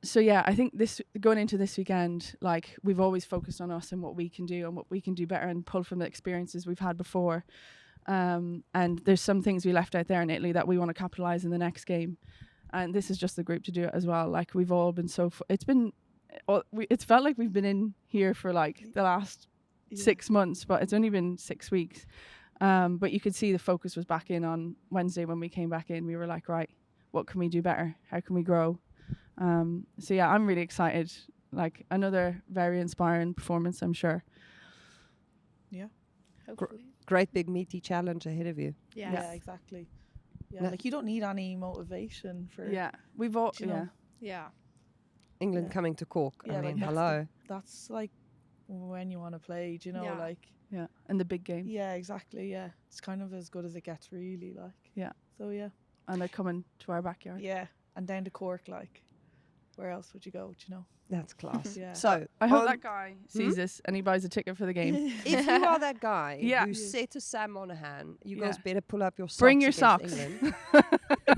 S4: So yeah, I think going into this weekend, like we've always focused on us and what we can do and what we can do better and pull from the experiences we've had before. And there's some things we left out there in Italy that we want to capitalise in the next game. And this is just the group to do it as well. Like we've all been it's felt like we've been in here for like the last 6 months, but it's only been 6 weeks. But you could see the focus was back in on Wednesday when we came back in. We were like, right, what can we do better? How can we grow? So yeah, I'm really excited. Like another very inspiring performance, I'm sure.
S1: Yeah, hopefully.
S2: Great big meaty challenge ahead of you.
S1: Yes. Yeah, exactly. Yeah, like you don't need any motivation for.
S4: Yeah, we've all.
S6: Yeah.
S2: England coming to Cork.
S1: Yeah,
S2: I mean,
S1: like
S2: hello.
S1: That's like when you want to play, do you know, like.
S4: Yeah, and the big game.
S1: Yeah, exactly. Yeah, it's kind of as good as it gets, really. Like. Yeah. So yeah.
S4: And they're coming to our backyard.
S1: Yeah, and down to Cork, like. Where else would you go? Do you know?
S2: That's class.
S1: Yeah.
S2: So
S4: I hope that guy sees this and he buys a ticket for the game.
S2: If you are that guy who
S4: Yes.
S2: said to Sam Monaghan, you guys better pull up your socks.
S4: Bring your
S2: against
S4: socks.
S2: England.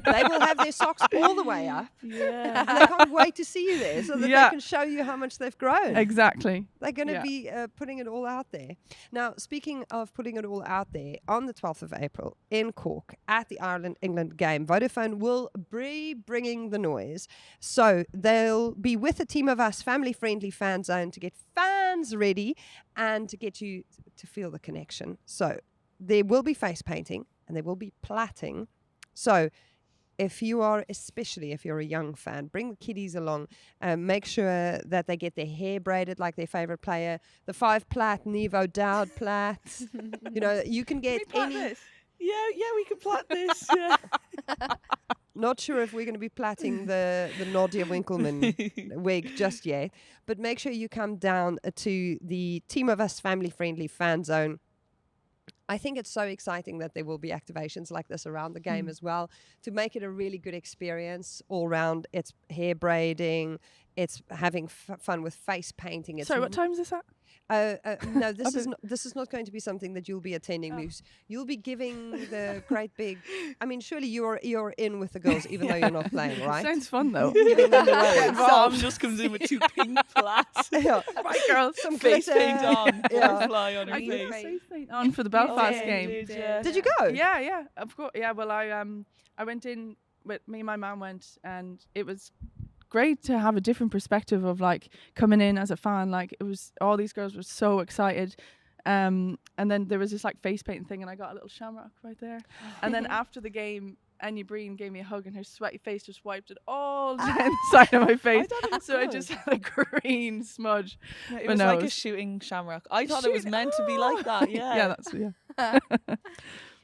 S2: They will have their socks all the way up.
S1: Yeah.
S2: And they can't wait to see you there so that they can show you how much they've grown.
S4: Exactly.
S2: They're going to be putting it all out there. Now, speaking of putting it all out there, on the 12th of April in Cork at the Ireland-England game, Vodafone will be bringing the noise. So they'll be with a team of us, family-friendly fan zone, to get fans ready and to get you to feel the connection. So there will be face painting and there will be platting. So especially if you're a young fan, bring the kiddies along. Make sure that they get their hair braided like their favorite player. The 5 plait, Niamh O'Dowd plait. You know, you can get any.
S1: This? Yeah, we can plot this. Yeah.
S2: Not sure if we're going to be plaiting the Noddia Winkleman wig just yet, but make sure you come down to the Team of Us family-friendly fan zone. I think it's so exciting that there will be activations like this around the game as well to make it a really good experience all round. It's hair braiding, it's having fun with face painting.
S4: Sorry, what time is this at?
S2: No, this is not going to be something that you'll be attending, Moose. You'll be giving the great big. I mean, surely you're in with the girls, even though you're not playing, right?
S4: Sounds fun though.
S2: Giving them the rose.
S1: Sam just comes in with 2 pink plaits.
S4: Right, girls.
S2: Some
S1: Face
S2: glitter.
S1: paint on.
S2: Yeah.
S1: Fly on her
S4: I
S1: face.
S4: put face paint on for the Belfast game.
S2: Did you go?
S4: Yeah, of course. Yeah, well, I went in with me and my mum went, and it was great to have a different perspective of like coming in as a fan. Like it was, all these girls were so excited. And then there was this like face painting thing, and I got a little shamrock right there. And then after the game, Aiobhean gave me a hug, and her sweaty face just wiped it all down the side of my face. I just had a green smudge.
S1: Yeah, it was like a shooting shamrock. I thought it was meant to be like that. Yeah.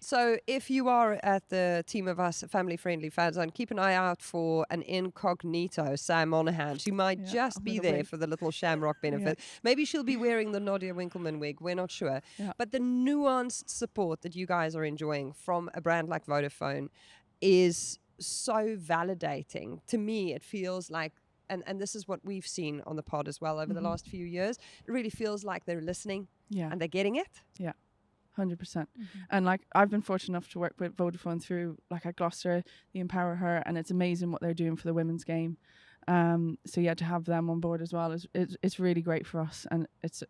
S2: So if you are at the Team of Us family-friendly fan zone, keep an eye out for an incognito Sam Monaghan. She might just be there for the little shamrock benefit. Maybe she'll be wearing the Noddia Winkleman wig. We're not sure. Yeah. But the nuanced support that you guys are enjoying from a brand like Vodafone is so validating. To me, it feels like, and this is what we've seen on the pod as well over the last few years, it really feels like they're listening and they're getting it.
S4: Yeah. 100%. And like I've been fortunate enough to work with Vodafone through like at Gloucester, the Empower Her, and it's amazing what they're doing for the women's game. So yeah, to have them on board as well it's really great for us, and it's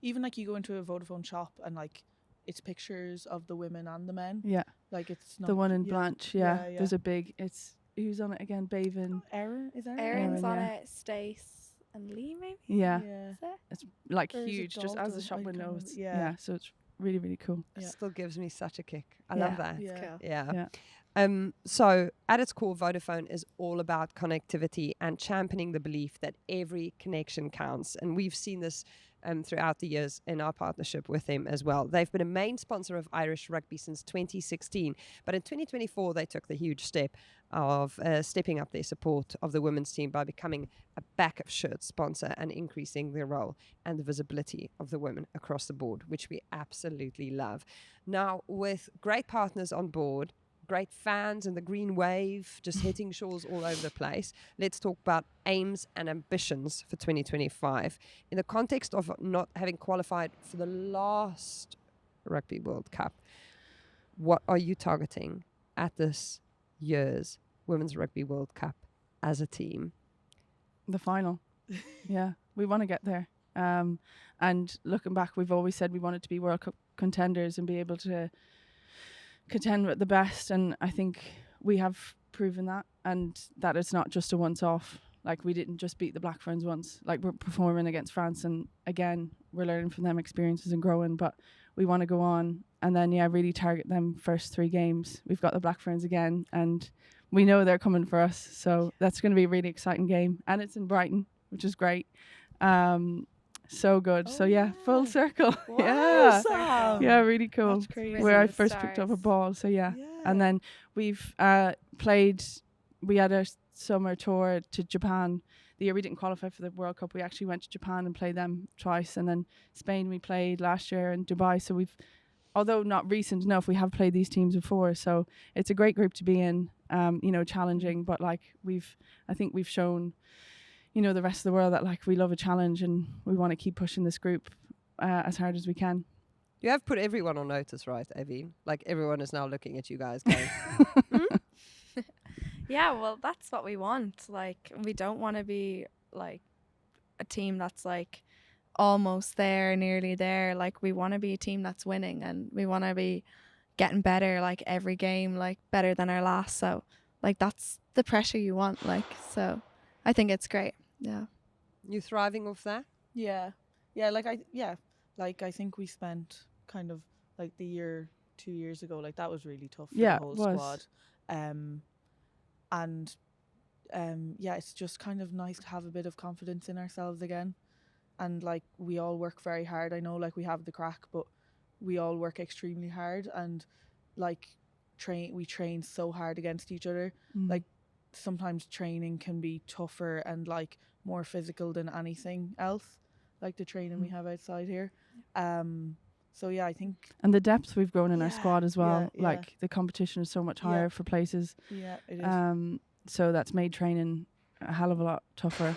S1: Even like you go into a Vodafone shop and like it's pictures of the women and the men.
S4: yeah.
S1: Like it's not
S4: The one in Blanche,
S1: yeah.
S4: There's a big. It's who's on it again? Bavin.
S1: Erin, is Erin?
S6: Erin's
S4: Erin,
S6: on
S4: yeah.
S6: it, Stace and Lee maybe.
S4: Yeah,
S1: Yeah.
S6: Is it?
S4: it's like
S1: Or is it
S4: huge, just as the
S1: Dalton?
S4: shop
S1: I can't
S4: window.
S1: remember.
S4: It's,
S1: Yeah.
S4: so it's really really cool.
S2: It
S1: Yeah.
S2: still gives me such a kick. I
S4: Yeah.
S2: love that.
S1: Yeah.
S6: Cool.
S2: Yeah.
S4: Yeah.
S2: So at its core, Vodafone is all about connectivity and championing the belief that every connection counts. And we've seen this throughout the years in our partnership with them as well. They've been a main sponsor of Irish rugby since 2016, but in 2024 they took the huge step of stepping up their support of the women's team by becoming a back of shirt sponsor and increasing their role and the visibility of the women across the board, which we absolutely love. Now, with great partners on board, great fans and the green wave just hitting shores all over the place, let's talk about aims and ambitions for 2025. In the context of not having qualified for the last Rugby World Cup, what are you targeting at this year's Women's Rugby World Cup as a team?
S4: The final. Yeah, we want to get there. And looking back, we've always said we wanted to be World Cup contenders and be able to contend with the best, and I think we have proven that, and that it's not just a once-off. Like, we didn't just beat the Black Ferns once. Like, we're performing against France, and again, we're learning from them experiences and growing, but we want to go on and then really target them first 3 games. We've got the Black Ferns again, and we know they're coming for us, so that's going to be a really exciting game, and it's in Brighton, which is great. So good. So full circle. Yeah, really cool.
S1: That's crazy.
S4: Where I
S6: The
S4: first picked up a
S6: stars.
S4: ball. So and then we've played. We had a summer tour to Japan. The year we didn't qualify for the World Cup, we actually went to Japan and played them twice, and then Spain we played last year, and Dubai. So we've, although not recent enough, we have played these teams before. So it's a great group to be in. Challenging, but like I think we've shown, the rest of the world that like we love a challenge, and we want to keep pushing this group as hard as we can.
S2: You have put everyone on notice, right, Aoibheann? Like, everyone is now looking at you guys going,
S6: Yeah, well, that's what we want. Like, we don't want to be like a team that's like almost there, nearly there. Like, we want to be a team that's winning, and we want to be getting better, like every game, like better than our last. So like, that's the pressure you want. Like, so I think it's great. Yeah.
S2: you thriving off that?
S1: Yeah. Like I think we spent kind of like the year 2 years ago, like that was really tough for
S4: Yeah,
S1: the whole
S4: it was.
S1: squad. It's just kind of nice to have a bit of confidence in ourselves again. And like, we all work very hard. I know like we have the crack, but we all work extremely hard, and like we train so hard against each other. Like, sometimes training can be tougher and like more physical than anything else, like the training we have outside here. I think
S4: And the depth we've grown in our
S1: Yeah,
S4: squad as well.
S1: yeah.
S4: Like, the competition is so much higher for places.
S1: it is.
S4: So that's made training a hell of a lot tougher.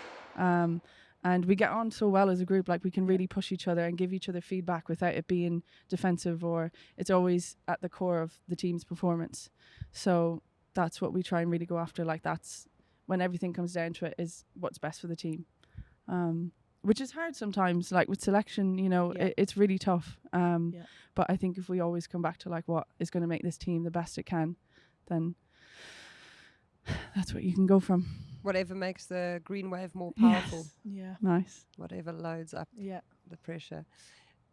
S4: And we get on so well as a group. Like, we can really push each other and give each other feedback without it being defensive, or it's always at the core of the team's performance. So that's what we try and really go after. Like, that's when everything comes down to it, is what's best for the team. Which is hard sometimes, like with selection, it's really tough. But I think if we always come back to like what is going to make this team the best it can, then that's what you can go from.
S2: Whatever makes the green wave more powerful,
S1: Yeah.
S4: Nice.
S2: whatever loads up
S1: Yeah.
S2: the pressure.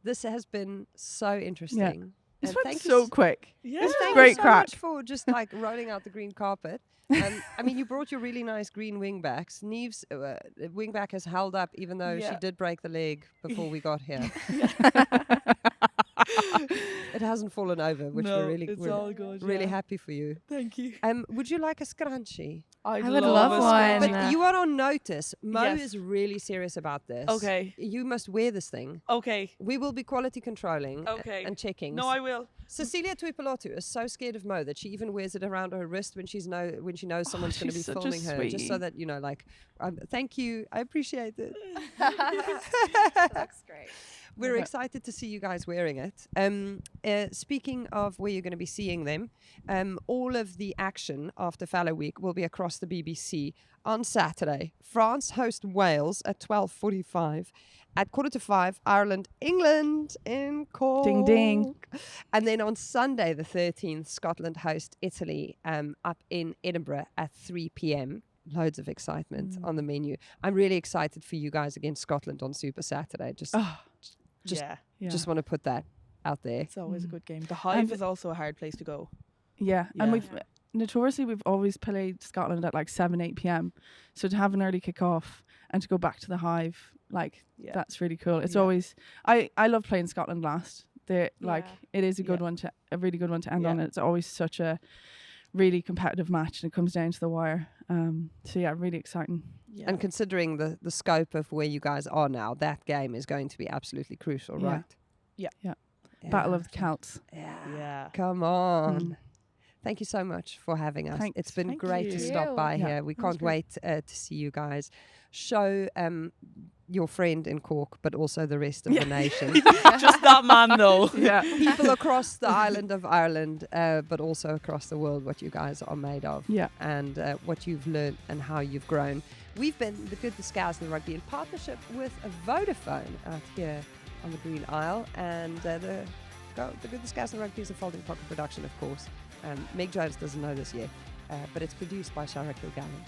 S2: This has been so interesting.
S4: This
S2: And
S4: went
S2: thank you
S4: so
S2: s-
S4: quick.
S1: Yeah.
S4: It's
S2: Thank
S4: great
S2: you so
S4: crack.
S2: much for just like rolling out the green carpet. I mean, you brought your really nice green wingbacks. Niamh's wingback has held up, even though she
S1: Yeah.
S2: did break the leg before we got here. It hasn't fallen over, which
S1: No,
S2: we're really,
S1: it's
S2: we're
S1: all good.
S2: really
S1: yeah.
S2: happy for you.
S1: Thank you.
S2: Would you like a scrunchie?
S1: I
S6: would love
S1: a
S6: one.
S2: But
S1: scrunchie.
S2: you are on notice. Mo
S1: Yes.
S2: is really serious about this.
S1: Okay.
S2: You must wear this thing.
S1: Okay.
S2: We will be quality controlling
S1: Okay.
S2: and checking.
S1: No, I will.
S2: Cecilia Tuipulotu is so scared of Mo that she even wears it around her wrist when she knows someone's going to be
S4: she's such a
S2: filming her, just so
S4: sweetie.
S2: that thank you, I appreciate it.
S6: Looks great.
S2: We're
S4: Okay.
S2: excited to see you guys wearing it. Speaking of where you're going to be seeing them, all of the action after Fallow Week will be across the BBC on Saturday. France host Wales at 12:45. At 4:45, Ireland, England in Cork.
S4: Ding, ding.
S2: And then on Sunday, the 13th, Scotland host Italy up in Edinburgh at 3 p.m. Loads of excitement on the menu. I'm really excited for you guys against Scotland on Super Saturday. Just
S1: Yeah.
S2: just want to put that out there.
S1: It's always a good game. The Hive is also a hard place to go.
S4: Yeah,
S1: Yeah.
S4: and notoriously we've always played Scotland at like 7-8 p.m. So to have an early kick off and to go back to the Hive, like that's really cool. It's always I love playing Scotland last. They're like it is a good one to a really good one to end on. It's always such a really competitive match and it comes down to the wire. So yeah, really exciting.
S1: Yeah.
S2: And considering the scope of where you guys are now, that game is going to be absolutely crucial,
S4: Yeah.
S2: right?
S1: Yeah.
S4: Battle of the Celts.
S2: Yeah. Come on. Thank you so much for having us.
S4: Thanks.
S2: It's been
S1: Thank
S2: great to
S1: you.
S2: stop by
S4: Yeah,
S2: here. We
S4: that was
S2: can't
S4: great.
S2: wait to see you guys show your friend in Cork, but also the rest of the nation.
S1: Just that man though.
S4: Yeah.
S2: People across the island of Ireland, but also across the world, what you guys are made of.
S4: Yeah.
S2: And what you've learned and how you've grown. We've been the Good, the Scaz and the Rugby in partnership with Vodafone out here on the Green Isle. And the Good, the Scaz and the Rugby is a Folding Pocket production, of course. Meg Jones doesn't know this yet, but it's produced by Shara Kilgallen.